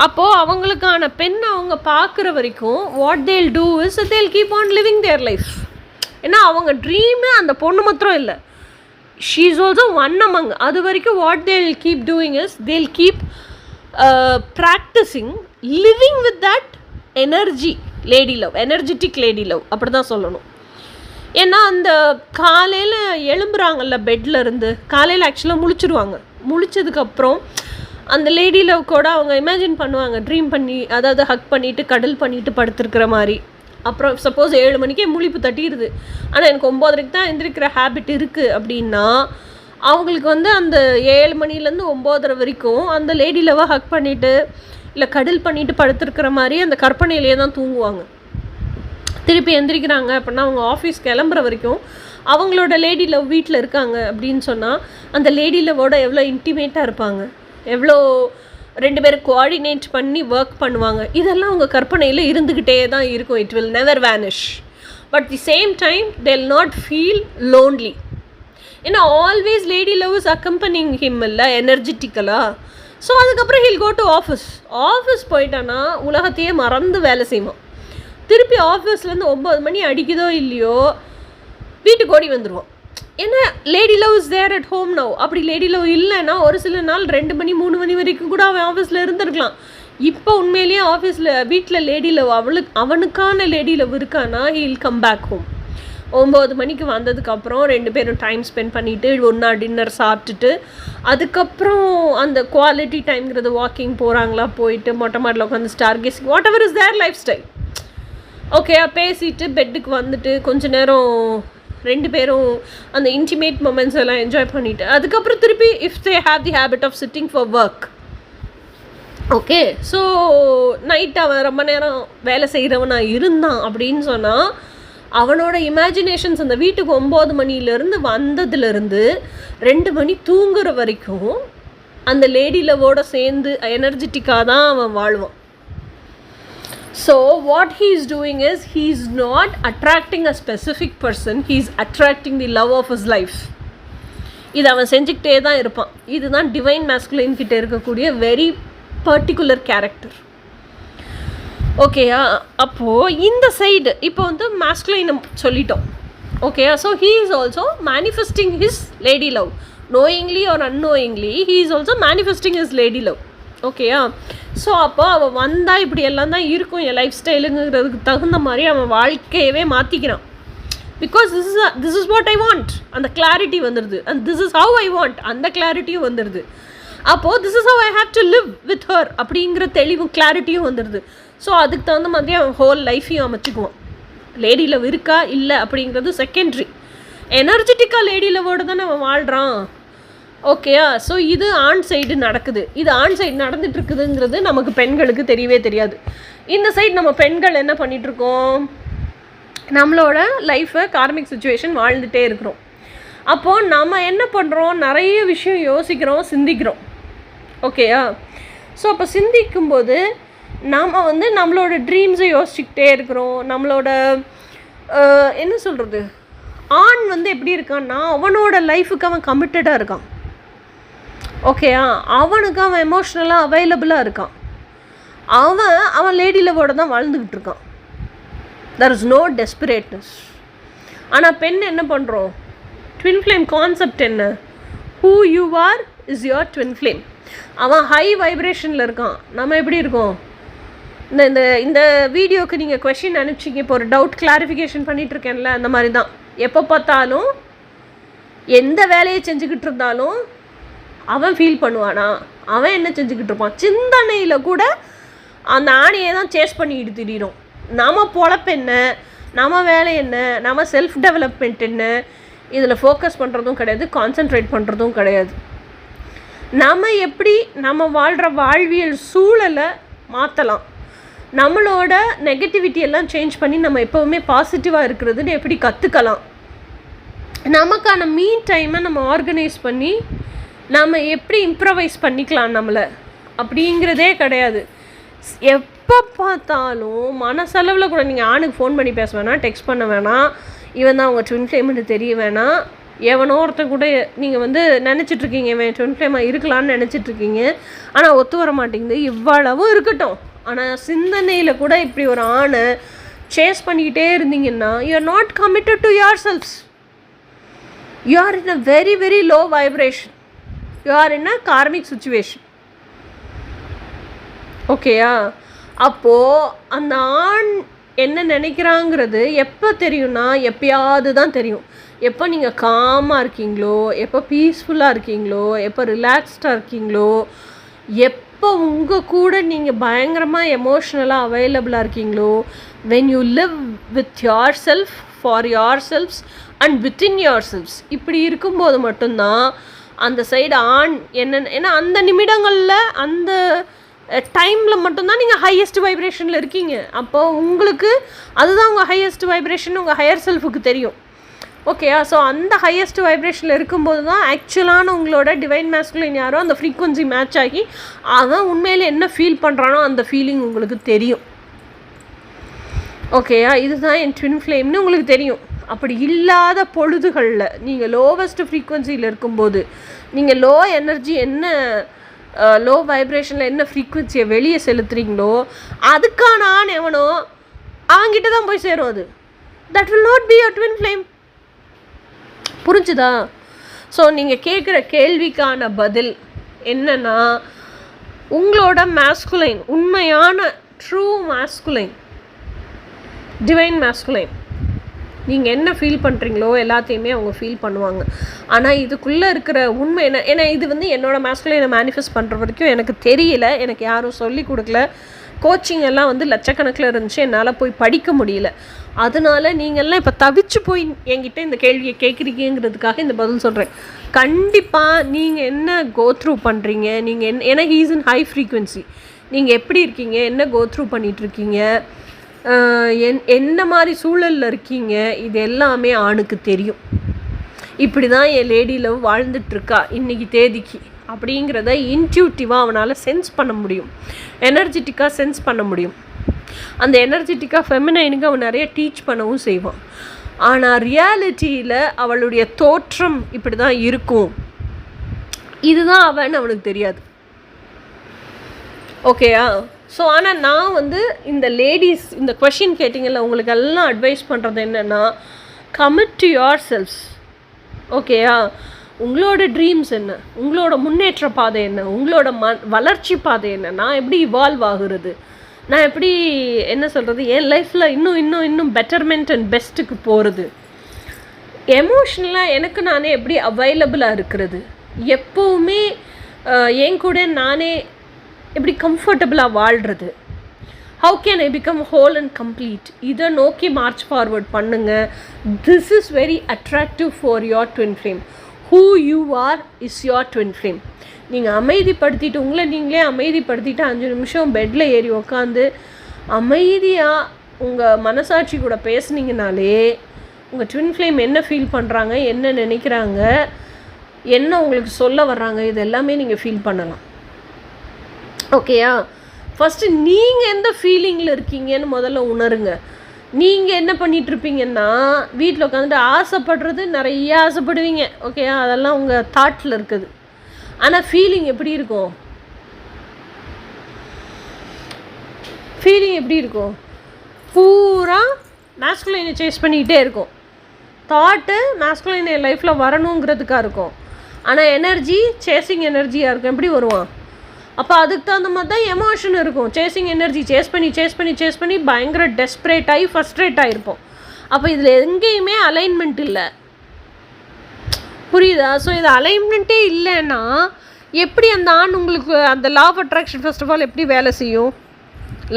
அப்போது அவங்களுக்கான பெண் அவங்க பார்க்குற வரைக்கும் வாட் தேல் டூ இஸ் தேல் keep on living their life. ஏன்னா அவங்க ட்ரீமு அந்த பொண்ணு மாத்திரம் இல்லை, she is also one among. அது வரைக்கும் வாட் தேல் கீப் டூயிங் இஸ் தேல் keep practising living with that energy, lady love, energetic lady love அப்படி தான் சொல்லணும். ஏன்னா அந்த காலையில் எழும்புறாங்கல்ல பெட்டில் இருந்து, காலையில் ஆக்சுவலாக முழிச்சிடுவாங்க. முழிச்சதுக்கப்புறம் அந்த லேடி லவ் கூட அவங்க இமேஜின் பண்ணுவாங்க, ட்ரீம் பண்ணி, அதாவது ஹக் பண்ணிவிட்டு கடல் பண்ணிவிட்டு படுத்துருக்கிற மாதிரி. அப்புறம் சப்போஸ் 7 மணிக்கே முழிப்பு தட்டிடுது, ஆனால் எனக்கு 9:30 தான் எந்திரிக்கிற ஹேபிட் இருக்குது அப்படின்னா, அவங்களுக்கு வந்து அந்த 7 மணிலேருந்து 9:30 வரைக்கும் அந்த லேடி லவ்வை ஹக் பண்ணிவிட்டு இல்லை கடல் பண்ணிவிட்டு படுத்துருக்கிற மாதிரி அந்த கற்பனையிலே தான் தூங்குவாங்க. திருப்பி எந்திரிக்கிறாங்க அப்படின்னா அவங்க ஆஃபீஸ் கிளம்புற வரைக்கும் அவங்களோட லேடி லவ் வீட்டில் இருக்காங்க அப்படின்னு சொன்னால் அந்த லேடி லவ்வோட எவ்வளோ இன்டிமேட்டாக இருப்பாங்க, எவ்வளோ 2 பேரும் கோஆர்டினேட் பண்ணி ஒர்க் பண்ணுவாங்க. இதெல்லாம் அவங்க கற்பனையில் இருந்துக்கிட்டே தான் இருக்கும். It will never vanish. But the same time they will not feel lonely. ஏன்னா always lady love is accompanying him இல்லை எனர்ஜெட்டிக்கலாக. ஸோ அதுக்கப்புறம் ஹில் கோ டு ஆஃபீஸ் போயிட்டான்னா உலகத்தையே மறந்து வேலை செய்வான். திருப்பி ஆஃபீஸ்லேருந்து 9 மணி அடிக்குதோ இல்லையோ வீட்டுக்கு ஓடி வந்துடுவான். ஏன்னா lady love is there at home now. அப்படி லேடி லவ் இல்லைன்னா ஒரு சில நாள் 2 மணி 3 மணி வரைக்கும் கூட அவன் ஆஃபீஸில் இருந்திருக்கலாம். இப்போ உண்மையிலேயே வீட்டில் லேடி லவ் அவனுக்கான லேடி லவ் இருக்கானா he will come back home. 9 மணிக்கு வந்ததுக்கப்புறம் 2 பேரும் டைம் ஸ்பெண்ட் பண்ணிவிட்டு ஒன்றா டின்னர் சாப்பிட்டுட்டு அதுக்கப்புறம் அந்த குவாலிட்டி டைம்ங்கிறது வாக்கிங் போகிறாங்களா, போயிட்டு மொட்டை மாடியில் உட்காந்து star casing what ever is their life style. Okay பேசிட்டு பெட்டுக்கு வந்துட்டு கொஞ்ச நேரம் 2 பேரும் அந்த இன்டிமேட் மொமெண்ட்ஸ் எல்லாம் என்ஜாய் பண்ணிவிட்டு அதுக்கப்புறம் திருப்பி if they have the habit of sitting for work. Okay so night அவன் ரொம்ப நேரம் வேலை செய்கிறவனாக இருந்தான் அப்படின்னு சொன்னால் அவனோட இமேஜினேஷன்ஸ் அந்த வீட்டுக்கு 9 மணிலேருந்து வந்ததுலேருந்து 2 மணி தூங்குற வரைக்கும் அந்த லேடி லவோட சேர்ந்து எனர்ஜெட்டிக்காக தான் அவன் வாழ்வான். So what he is doing is he is not attracting a specific person, he is attracting the love of his life. இது அவன் செஞ்சுக்கிட்டே தான் இருப்பான். இதுதான் டிவைன் மேஸ்குலைன் கிட்ட இருக்கக்கூடிய வெரி பர்டிகுலர் கேரக்டர். ஓகேயா, அப்போது இந்த சைடு இப்போ வந்து மேஸ்குலைன் சொல்லிட்டோம். ஓகேயா, so he is also manifesting his lady love knowingly or unknowingly. he is also manifesting his lady love. ஓகேயா, ஸோ அப்போ அவன் வந்தால் இப்படி எல்லாம் தான் இருக்கும் என் லைஃப் ஸ்டைலுங்கிறதுக்கு தகுந்த மாதிரி அவன் வாழ்க்கையவே மாற்றிக்கிறான். Because this is what I want அந்த கிளாரிட்டி வந்துடுது. And this is how I want அந்த கிளாரிட்டியும் வந்துடுது. அப்போது this is how I have to live with her அப்படிங்கிற தெளிவும் கிளாரிட்டியும் வந்துடுது. ஸோ அதுக்கு தகுந்த மாதிரி அவன் ஹோல் லைஃப்பையும் அமைச்சிக்குவான். லேடி லவ் இருக்கா இல்லை அப்படிங்கிறது செகண்ட்ரி. எனர்ஜெட்டிக்காக லேடி லவோடு தானே அவன் வாழ்கிறான். ஓகேயா, ஸோ இது ஆண் சைடு நடக்குது. இது ஆண் சைடு நடந்துகிட்ருக்குதுங்கிறது நமக்கு பெண்களுக்கு தெரியவே தெரியாது. இந்த சைடு நம்ம பெண்கள் என்ன பண்ணிகிட்ருக்கோம், நம்மளோட லைஃப்பை கார்மிக் சுச்சுவேஷன் வாழ்ந்துகிட்டே இருக்கிறோம். அப்போது நம்ம என்ன பண்ணுறோம், நிறைய விஷயம் யோசிக்கிறோம், சிந்திக்கிறோம். ஓகேயா, ஸோ அப்போ சிந்திக்கும்போது நாம் வந்து நம்மளோட ட்ரீம்ஸை யோசிச்சுக்கிட்டே இருக்கிறோம். நம்மளோட என்ன சொல்கிறது, ஆண் வந்து எப்படி இருக்கான்னா அவனோட லைஃபுக்கு அவன் கமிட்டடாக இருக்கான். ஓகேயா, அவனுக்கு அவன் எமோஷ்னலாக அவைலபிளாக இருக்கான். அவன் லேடி லவோட தான் வாழ்ந்துக்கிட்டு இருக்கான். There is no desperateness. ஆனால் பெண் என்ன பண்ணுறோம், ட்வின் ஃப்ளேம் கான்செப்ட் என்ன, who you are is your twin flame. அவன் ஹை வைப்ரேஷனில் இருக்கான், நம்ம எப்படி இருக்கோம். இந்த இந்த வீடியோக்கு நீங்கள் கொஷின் அனுப்பிச்சிங்க, இப்போ ஒரு டவுட் கிளாரிஃபிகேஷன் பண்ணிகிட்ருக்கேன்ல, அந்த மாதிரி தான். எப்போ பார்த்தாலும் எந்த வேலையை செஞ்சுக்கிட்டு இருந்தாலும் அவன் ஃபீல் பண்ணுவானா, அவன் என்ன செஞ்சுக்கிட்டு இருப்பான், சிந்தனையில் கூட அந்த ஆணையை தான் சேஸ் பண்ணிக்கிட்டு திடீரும். நம்ம பொழப்பு என்ன, நம்ம வேலை என்ன, நம்ம செல்ஃப் டெவலப்மெண்ட் என்ன, இதில் ஃபோக்கஸ் பண்ணுறதும் கிடையாது, கான்சென்ட்ரேட் பண்ணுறதும் கிடையாது. நம்ம எப்படி நம்ம வாழ்கிற வாழ்வியல் சூழலை மாற்றலாம், நம்மளோட நெகட்டிவிட்டி எல்லாம் சேஞ்ச் பண்ணி நம்ம எப்போவுமே பாசிட்டிவாக இருக்கிறதுன்னு எப்படி கற்றுக்கலாம், நமக்கான மீன் டைமை நம்ம ஆர்கனைஸ் பண்ணி நம்ம எப்படி இம்ப்ரவைஸ் பண்ணிக்கலாம் நம்மளை அப்படிங்கிறதே கிடையாது. எப்போ பார்த்தாலும் மனசளவில் கூட நீங்கள் ஆணுக்கு ஃபோன் பண்ணி பேச வேணாம், டெக்ஸ்ட் பண்ண வேணாம், இவன் தான் அவங்க ட்வின் ஃப்ளேம்னு தெரிய வேணாம். எவனோ ஒருத்தன் கூட நீங்கள் வந்து நினச்சிட்ருக்கீங்க இவன் ட்வின் ஃப்ளேமாக இருக்கலான்னு நினச்சிட்ருக்கீங்க, ஆனால் ஒத்து வர மாட்டேங்குது. இவ்வளவும் இருக்கட்டும், ஆனால் சிந்தனையில் கூட இப்படி ஒரு ஆணை சேஸ் பண்ணிக்கிட்டே இருந்தீங்கன்னா you are not committed to your selves. You are in a very very low vibration. You are in a karmic situation. ஓகேயா, அப்போது அந்த ஆண் என்ன நினைக்கிறாங்கிறது எப்போ தெரியும்னா எப்பயாவது தான் தெரியும். எப்போ நீங்கள் காமாக இருக்கீங்களோ, எப்போ பீஸ்ஃபுல்லாக இருக்கீங்களோ, எப்போ ரிலாக்ஸ்டாக இருக்கீங்களோ, எப்போ எப்போ உங்கள் கூட நீங்கள் பயங்கரமாக எமோஷ்னலாக அவைலபிளாக இருக்கீங்களோ, when you live with your self, for your selves and within your selves, இப்படி இருக்கும்போது மட்டும்தான் அந்த சைடு ஏன்னா அந்த நிமிடங்களில் அந்த டைமில் மட்டும்தான் நீங்கள் ஹையஸ்ட் வைப்ரேஷனில் இருக்கீங்க. அப்போது உங்களுக்கு அதுதான் உங்கள் ஹையஸ்ட் வைப்ரேஷன் உங்கள் ஹையர் செல்ஃபுக்கு தெரியும். ஓகேயா? ஸோ அந்த ஹையஸ்ட் வைப்ரேஷனில் இருக்கும்போது தான் ஆக்சுவலான உங்களோட டிவைன் மேஸ்குலின் யாரோ அந்த ஃப்ரீக்வன்சி மேட்ச் ஆகி அவன் உண்மையில் என்ன ஃபீல் பண்ணுறானோ அந்த ஃபீலிங் உங்களுக்கு தெரியும். ஓகேயா? இதுதான் என் ட்வின் ஃப்ளேம்னு உங்களுக்கு தெரியும். அப்படி இல்லாத பொழுதுகளில் நீங்கள் லோவஸ்ட் ஃப்ரீக்வன்சியில் இருக்கும்போது, நீங்கள் லோ எனர்ஜி என்ன லோ வைப்ரேஷனில் என்ன ஃப்ரீக்வன்சியை வெளியே செலுத்துறீங்களோ அதுக்கான எவனோ அவங்கிட்ட தான் போய் சேரும். அது that will not be your twin flame. புரிஞ்சுதா? ஸோ நீங்கள் கேட்குற கேள்விக்கான பதில் என்னன்னா, உங்களோட மேஸ்குலைன், உண்மையான ட்ரூ மேஸ்குலைன், டிவைன் மேஸ்குலைன், நீங்கள் என்ன ஃபீல் பண்ணுறீங்களோ எல்லாத்தையுமே அவங்க ஃபீல் பண்ணுவாங்க. ஆனால் இதுக்குள்ளே இருக்கிற உண்மை என்ன, ஏன்னா இது என்னோடய மேஸ்குலைனை மேனிஃபெஸ்ட் பண்ணுற வரைக்கும் எனக்கு தெரியல, எனக்கு யாரும் சொல்லி கொடுக்கல. கோச்சிங் எல்லாம் லட்சக்கணக்கில் இருந்துச்சு, என்னால் போய் படிக்க முடியல. அதனால நீங்கள்லாம் இப்போ தவிச்சு போய் என்கிட்ட இந்த கேள்வியை கேட்குறீங்கிறதுக்காக இந்த பதில் சொல்கிறேன். கண்டிப்பாக நீங்கள் என்ன கோத்ரூ பண்ணுறீங்க, நீங்கள் ஏன்னா ஹீஸ் இன் ஹை ஃப்ரீக்வன்சி, நீங்கள் எப்படி இருக்கீங்க, என்ன கோத்ரூ பண்ணிகிட்ருக்கீங்க, என்ன மாதிரி சூழலில் இருக்கீங்க, இது எல்லாமே ஆணுக்கு தெரியும். இப்படி தான் என் லேடி லவ் வாழ்ந்துட்டுருக்கா இன்றைக்கி தேதிக்கு அப்படிங்கிறத இன்ட்யூட்டிவாக அவனால் சென்ஸ் பண்ண முடியும், எனர்ஜெட்டிக்காக சென்ஸ் பண்ண முடியும். அந்த எனர்ஜெட்டிக்காக ஃபெமினைனுக்கு அவன் நிறைய டீச் பண்ணவும் செய்வான். ஆனால் ரியாலிட்டியில் அவளுடைய தோற்றம் இப்படி தான் இருக்கும், இதுதான் அவனுக்கு தெரியாது. ஓகேயா? ஸோ ஆனால் நான் இந்த லேடிஸ் இந்த கொஷின் கேட்டிங்கல்ல, உங்களுக்கு எல்லாம் அட்வைஸ் பண்ணுறது என்னென்னா, கமிட் டு யோர் செல்ஃப்ஸ். ஓகேயா? உங்களோட ட்ரீம்ஸ் என்ன, உங்களோட முன்னேற்ற பாதை என்ன, உங்களோட வளர்ச்சி பாதை என்ன, நான் எப்படி இவால்வ் ஆகுறது, நான் எப்படி என்ன சொல்கிறது, என் லைஃப்பில் இன்னும் பெட்டர்மெண்ட் அண்ட் பெஸ்ட்டுக்கு போகிறது, எமோஷ்னலாக எனக்கு நானே எப்படி அவைலபிளாக இருக்கிறது, எப்போவுமே என் கூட நானே எப்படி கம்ஃபர்டபுளாக வாழ்கிறது, how can I become whole and complete, இதை நோக்கி மார்ச் ஃபார்வர்ட் பண்ணுங்கள். This is very attractive for your twin flame. Who you are is your twin flame. நீங்கள் அமைதிப்படுத்திட்டு உங்களை நீங்களே அமைதிப்படுத்திட்டு 5 நிமிஷம் பெட்டில் ஏறி உக்காந்து அமைதியாக உங்கள் மனசாட்சி கூட பேசுனீங்கனாலே உங்கள் ட்வின் ஃப்ளேம் என்ன ஃபீல் பண்ணுறாங்க, என்ன நினைக்கிறாங்க, என்ன உங்களுக்கு சொல்ல வர்றாங்க, இது எல்லாமே நீங்கள் ஃபீல் பண்ணலாம். ஓகேயா? ஃபஸ்ட்டு நீங்கள் எந்த ஃபீலிங்கில் இருக்கீங்கன்னு முதல்ல உணருங்க. நீங்கள் என்ன பண்ணிகிட்ருப்பீங்கன்னா, வீட்டில் உட்காந்துட்டு ஆசைப்படுறது நிறைய ஆசைப்படுவீங்க. ஓகேயா? அதெல்லாம் உங்கள் தாட்டில் இருக்குது. ஆனால் ஃபீலிங் எப்படி இருக்கும், ஃபீலிங் எப்படி இருக்கும், பூரா மேஸ்குலைனை சேஸ் பண்ணிக்கிட்டே இருக்கும். தாட்டு மேஸ்குலைன் என் லைஃப்பில் வரணுங்கிறதுக்காக இருக்கும். ஆனால் எனர்ஜி சேசிங் எனர்ஜியாக இருக்கும். எப்படி வருவான்? அப்போ அதுக்கு தகுந்த மாதிரி தான் எமோஷன் இருக்கும். சேசிங் எனர்ஜி சேஸ் பண்ணி பயங்கர டெஸ்ப்ரேட் ஆகி ஃபஸ்ட்ரேட் ஆகிருப்போம். அப்போ இதில் எங்கேயுமே அலைன்மெண்ட் இல்லை. புரியுதா? ஸோ இது அலைன்மெண்ட்டே இல்லைன்னா எப்படி அந்த ஆண் உங்களுக்கு அந்த law of attraction first of all எப்படி வேலை செய்யும்?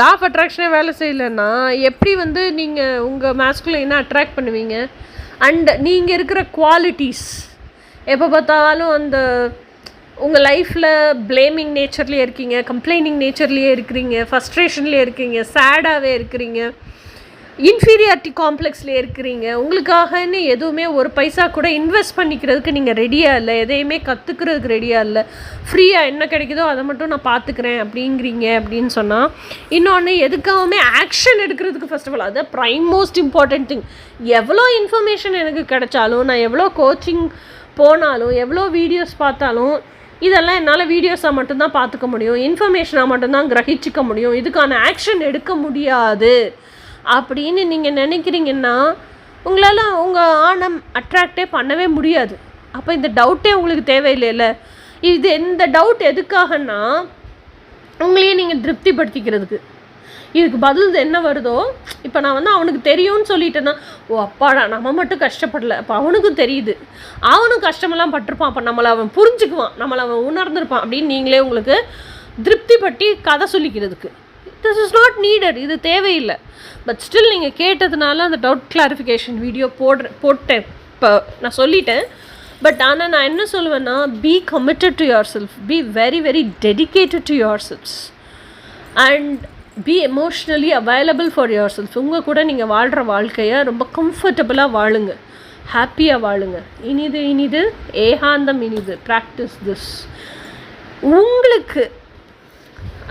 லா ஆஃப் அட்ராக்ஷனே வேலை செய்யலைன்னா எப்படி நீங்கள் உங்கள் மேஸ்குலைனை அட்ராக்ட் பண்ணுவீங்க? அண்ட் நீங்கள் இருக்கிற குவாலிட்டிஸ் எப்போ பார்த்தாலும் அந்த உங்கள் லைஃப்பில் ப்ளேமிங் நேச்சர்லேயே இருக்கீங்க, கம்ப்ளைனிங் நேச்சர்லேயே இருக்கிறீங்க, ஃப்ரஸ்ட்ரேஷன்லேயே இருக்கீங்க, சேடாகவே இருக்கிறீங்க, இன்ஃபீரியாரிட்டி காம்ப்ளெக்ஸ்லேயே இருக்கிறீங்க. உங்களுக்காகன்னு எதுவுமே ஒரு பைசா கூட இன்வெஸ்ட் பண்ணிக்கிறதுக்கு நீங்கள் ரெடியாக இல்லை, எதையுமே கற்றுக்கிறதுக்கு ரெடியாக இல்லை, ஃப்ரீயாக என்ன கிடைக்குதோ அதை மட்டும் நான் பார்த்துக்கிறேன் அப்படிங்கிறீங்க அப்படின்னு சொன்னால், இன்னொன்று எதுக்காகவுமே ஆக்ஷன் எடுக்கிறதுக்கு ஃபர்ஸ்ட் ஆஃப் ஆல் அது ப்ரைம் மோஸ்ட் இம்பார்ட்டன்ட் திங். எவ்வளோ இன்ஃபர்மேஷன் எனக்கு கிடைச்சாலும், நான் எவ்வளோ கோச்சிங் போனாலும், எவ்வளோ வீடியோஸ் பார்த்தாலும், இதெல்லாம் என்னால் வீடியோஸாக மட்டும்தான் பார்த்துக்க முடியும், இன்ஃபர்மேஷனாக மட்டும்தான் கிரகிச்சிக்க முடியும், இதுக்கான ஆக்ஷன் எடுக்க முடியாது அப்படின்னு நீங்கள் நினைக்கிறீங்கன்னா உங்களால் உங்கள் ஆணம் அட்ராக்டே பண்ணவே முடியாது. அப்போ இந்த டவுட்டே உங்களுக்கு தேவையில்லைல்ல. இது இந்த டவுட் எதுக்காகன்னா உங்களையே நீங்கள் திருப்திப்படுத்திக்கிறதுக்கு. இதுக்கு பதில் என்ன வருதோ, இப்போ நான் அவனுக்கு தெரியும்னு சொல்லிட்டேன்னா, ஓ அப்பாடா நம்ம மட்டும் கஷ்டப்படலை, அப்போ அவனுக்கும் தெரியுது, அவனும் கஷ்டமெல்லாம் பட்டிருப்பான், அப்போ நம்மளை அவன் புரிஞ்சுக்குவான், நம்மளை அவன் உணர்ந்துருப்பான் அப்படின்னு நீங்களே உங்களுக்கு திருப்தி பட்டி கதை சொல்லிக்கிறதுக்கு. திஸ் இஸ் நாட் நீடட், இது தேவையில்லை. பட் ஸ்டில் நீங்கள் கேட்டதுனால அந்த டவுட் கிளாரிஃபிகேஷன் வீடியோ போட்டேன். இப்போ நான் சொல்லிட்டேன். பட் ஆனால் நான் என்ன சொல்லுவேன்னா, be committed to yourself, be very very dedicated to yourselves and be emotionally available for yourself. உங்கள் கூட நீங்கள் வாழ்கிற வாழ்க்கையை ரொம்ப கம்ஃபர்டபுளாக வாழுங்க, ஹாப்பியாக வாழுங்க. இனிது ஏகாந்தம் இனிது. Practice this. உங்களுக்கு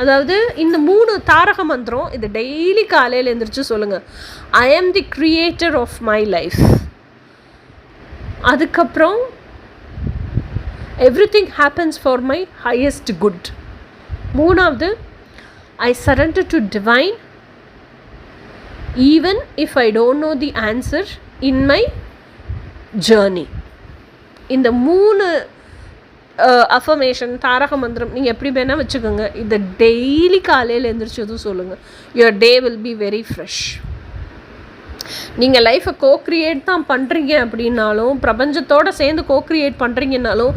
அதாவது இந்த 3 தாரக மந்திரம் இது டெய்லி காலையில் எழுந்திரிச்சு சொல்லுங்கள். I am the creator of my life. அதுக்கப்புறம் everything happens for my highest good. 3வது I surrender to divine even if I don't know the answer in my journey. இந்த 3 அஃபர்மேஷன் தாரக மந்திரம் நீங்கள் எப்படி வேணால் வச்சுக்கோங்க. இதை டெய்லி காலையில் எழுந்திரிச்சதும் சொல்லுங்கள். Your day will be very fresh. நீங்கள் லைஃப்பை கோக்ரியேட் தான் பண்ணுறீங்க அப்படின்னாலும், பிரபஞ்சத்தோடு சேர்ந்து கோக்ரியேட் பண்ணுறீங்கன்னாலும்,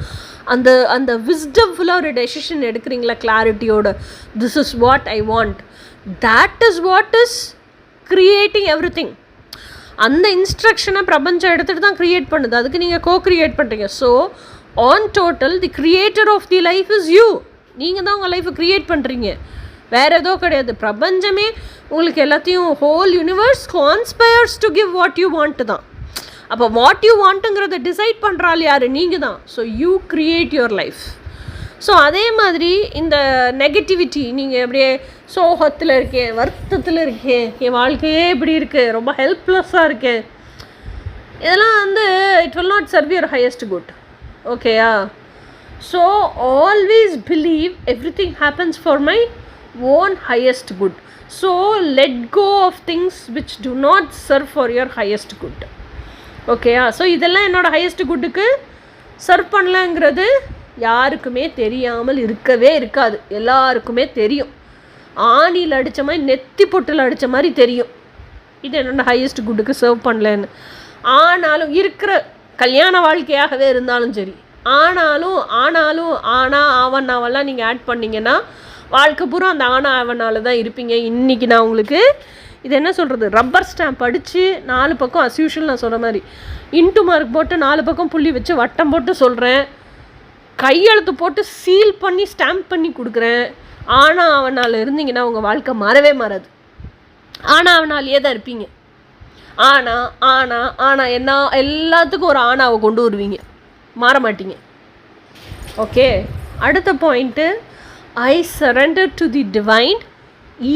அந்த விஸ்டம்ஃபுல்லாக ஒரு டெசிஷன் எடுக்கிறீங்களா கிளாரிட்டியோட, this is what I want, that is what is creating everything. அந்த இன்ஸ்ட்ரக்ஷனை பிரபஞ்சம் எடுத்துகிட்டு தான் க்ரியேட் பண்ணுது, அதுக்கு நீங்கள் கோக்ரியேட் பண்ணுறீங்க. So on total the creator of the life is you. நீங்கள் தான் உங்கள் லைஃப்பை க்ரியேட் பண்ணுறீங்க, வேறு ஏதோ கிடையாது. பிரபஞ்சமே உங்களுக்கு எல்லாத்தையும், whole universe conspires to give what you want தான். அப்போ வாட் யூ வாண்ட்டுங்கிறத டிசைட் பண்ணுறாள் யார்? நீங்கள் தான். So you create your life. So அதே மாதிரி இந்த நெகட்டிவிட்டி, நீங்கள் அப்படியே சோகத்தில் இருக்கேன், வருத்தத்தில் இருக்கேன், என் வாழ்க்கையே இப்படி இருக்குது, ரொம்ப ஹெல்ப்லெஸ்ஸாக இருக்கேன், இதெல்லாம் வந்து it will not serve your highest good. ஓகேயா? So always believe everything happens for my own highest good. So let go of things which do not serve for your highest good. ஓகேயா? ஸோ இதெல்லாம் என்னோடய highest குட்டுக்கு serve பண்ணலங்கிறது யாருக்குமே தெரியாமல் இருக்கவே இருக்காது, எல்லாருக்குமே தெரியும். ஆணியில் அடித்த மாதிரி, நெத்தி பொட்டில் அடித்த மாதிரி தெரியும் இது என்னோடய ஹையஸ்ட் குட்டுக்கு சர்வ் பண்ணலன்னு. ஆனாலும் இருக்கிற கல்யாண வாழ்க்கையாகவே இருந்தாலும் சரி, ஆனாலும் ஆவண்ணாவெல்லாம் நீங்கள் ஆட் பண்ணிங்கன்னா வாழ்க்கை பூரா அந்த ஆவண்ணால தான் இருப்பீங்க. இன்றைக்கி நான் உங்களுக்கு இது என்ன சொல்கிறது, ரப்பர் ஸ்டாம்ப் அடித்து 4 பக்கம் அஸ்யூஷுவல் நான் சொன்ன மாதிரி இன்ட்டு மார்க் போட்டு 4 பக்கம் புள்ளி வச்சு வட்டம் போட்டு சொல்கிறேன், கையெழுத்து போட்டு சீல் பண்ணி ஸ்டாம்ப் பண்ணி கொடுக்குறேன். ஆவண்ணால இருந்தீங்கன்னா உங்கள் வாழ்க்கை மாறவே மாறாது. ஆவண்ணாலேயே தான் இருப்பீங்க. ஆனா என்ன எல்லாத்துக்கும் ஒரு ஆணாவை கொண்டு வருவீங்க, மாற மாட்டீங்க. ஓகே, அடுத்த point, I surrender to the divine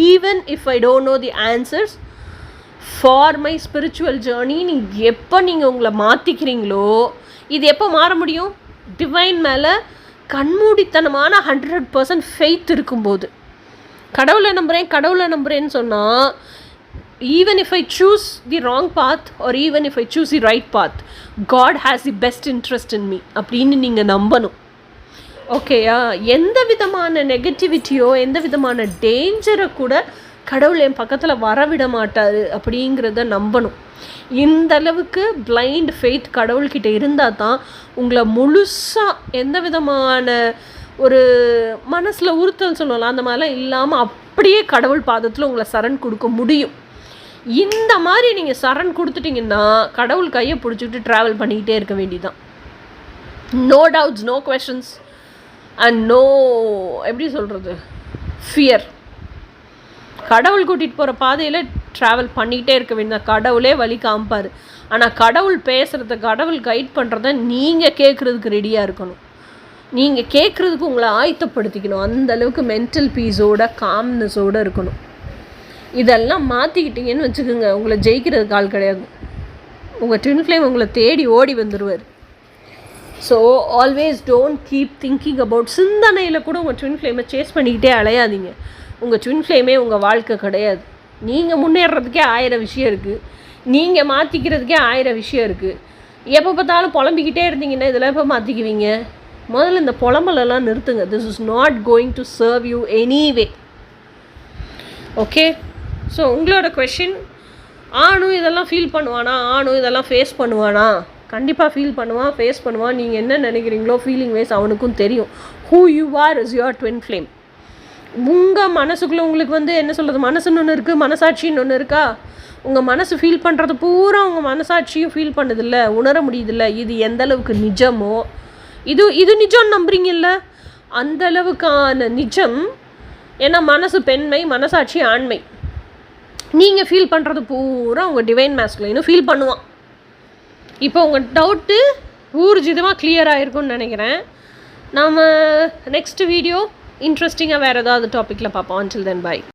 even if I don't know the answers for my spiritual journey. நீங்கள் உங்களை மாற்றிக்கிறீங்களோ, இது எப்போ மாற முடியும்? டிவைன் மேலே கண்மூடித்தனமான 100% ஃபெய்த் இருக்கும்போது. கடவுளை நம்புகிறேன்னு சொன்னால், even if I choose the wrong path or even if I choose the right path, God has the best interest in me அப்படின்னு நீங்கள் நம்பணும். ஓகேயா? எந்த விதமான நெகட்டிவிட்டியோ எந்த விதமான டேஞ்சரை கூட கடவுள் என் பக்கத்தில் வரவிட மாட்டார் அப்படிங்கிறத நம்பணும். இந்த அளவுக்கு பிளைண்ட் ஃபெய்த் கடவுள்கிட்ட இருந்தால் தான் உங்களை முழுசாக எந்த விதமான ஒரு மனசில் உறுத்தல் சொல்லலாம் அந்த மாதிரிலாம் இல்லாமல் அப்படியே கடவுள் பாதத்தில் உங்களை சரண் கொடுக்க முடியும். இந்த மாதிரி நீங்கள் சரண் கொடுத்துட்டிங்கன்னா கடவுள் கையை பிடிச்சிக்கிட்டு ட்ராவல் பண்ணிக்கிட்டே இருக்க வேண்டியதான். No doubts, no questions and no எப்படி சொல்கிறது ஃபியர். கடவுள் கூட்டிகிட்டு போகிற பாதையில் ட்ராவல் பண்ணிக்கிட்டே இருக்க வேண்டியதான். கடவுளே வழி காமிப்பார். ஆனால் கடவுள் பேசுகிறத, கடவுள் கைட் பண்ணுறத நீங்கள் கேட்குறதுக்கு ரெடியாக இருக்கணும். நீங்கள் கேட்குறதுக்கு உங்களை ஆயத்தப்படுத்திக்கணும். அந்தளவுக்கு மென்டல் பீஸோட காம்னஸோடு இருக்கணும். இதெல்லாம் மாற்றிக்கிட்டீங்கன்னு வச்சுக்கோங்க, உங்களை ஜெயிக்கிறதுக்கு ஆள் கிடையாது. உங்கள் ட்வின் ஃப்ளேம் உங்களை தேடி ஓடி வந்துடுவார். So always don't keep thinking about, சிந்தனையில் கூட உங்கள் ட்வின் ஃப்ளேமை சேஸ் பண்ணிக்கிட்டே அலையாதீங்க. உங்கள் ட்வின் ஃப்ளேமே உங்கள் வாழ்க்கை கிடையாது. நீங்கள் முன்னேறதுக்கே 1000 விஷயம் இருக்குது, நீங்கள் மாற்றிக்கிறதுக்கே 1000 விஷயம் இருக்குது. எப்போ பார்த்தாலும் புலம்பிக்கிட்டே இருந்தீங்கன்னா இதெல்லாம் எப்போ மாற்றிக்குவீங்க? முதல்ல இந்த புலம்பலெல்லாம் நிறுத்துங்க. This is not going to serve you anyway. Okay, so உங்களோட கொஷின், ஆணும் இதெல்லாம் ஃபீல் பண்ணுவானா, ஆணும் இதெல்லாம் ஃபேஸ் பண்ணுவானா? கண்டிப்பாக ஃபீல் பண்ணுவான், ஃபேஸ் பண்ணுவான். நீங்கள் என்ன நினைக்கிறீங்களோ ஃபீலிங் வைஸ் அவனுக்கும் தெரியும். Who you are is your twin flame. உங்கள் மனசுக்குள்ளே உங்களுக்கு வந்து என்ன சொல்கிறது, மனசுன்னு ஒன்று இருக்குது, மனசாட்சின்னு ஒன்று இருக்கா? உங்கள் மனசு ஃபீல் பண்ணுறது பூரா உங்கள் மனசாட்சியும் ஃபீல் பண்ணுதில்ல, உணர முடியுதில்ல. இது எந்த அளவுக்கு நிஜமோ, இது நிஜம்னு நம்புறீங்கல்ல, அந்த அளவுக்கான நிஜம். ஏன்னா மனசு பெண்மை, மனசாட்சி ஆண்மை. நீங்கள் ஃபீல் பண்ணுறது பூரா உங்கள் டிவைன் மேஸ்குலைனும் ஃபீல் பண்ணுவான். இப்போ உங்கள் டவுட்டு ஊர்ஜிதமாக கிளியர் ஆகிருக்குன்னு நினைக்கிறேன். நாம் நெக்ஸ்ட் வீடியோ இன்ட்ரெஸ்டிங்காக வேறு ஏதாவது டாப்பிக்கில் பார்ப்போம். until then bye.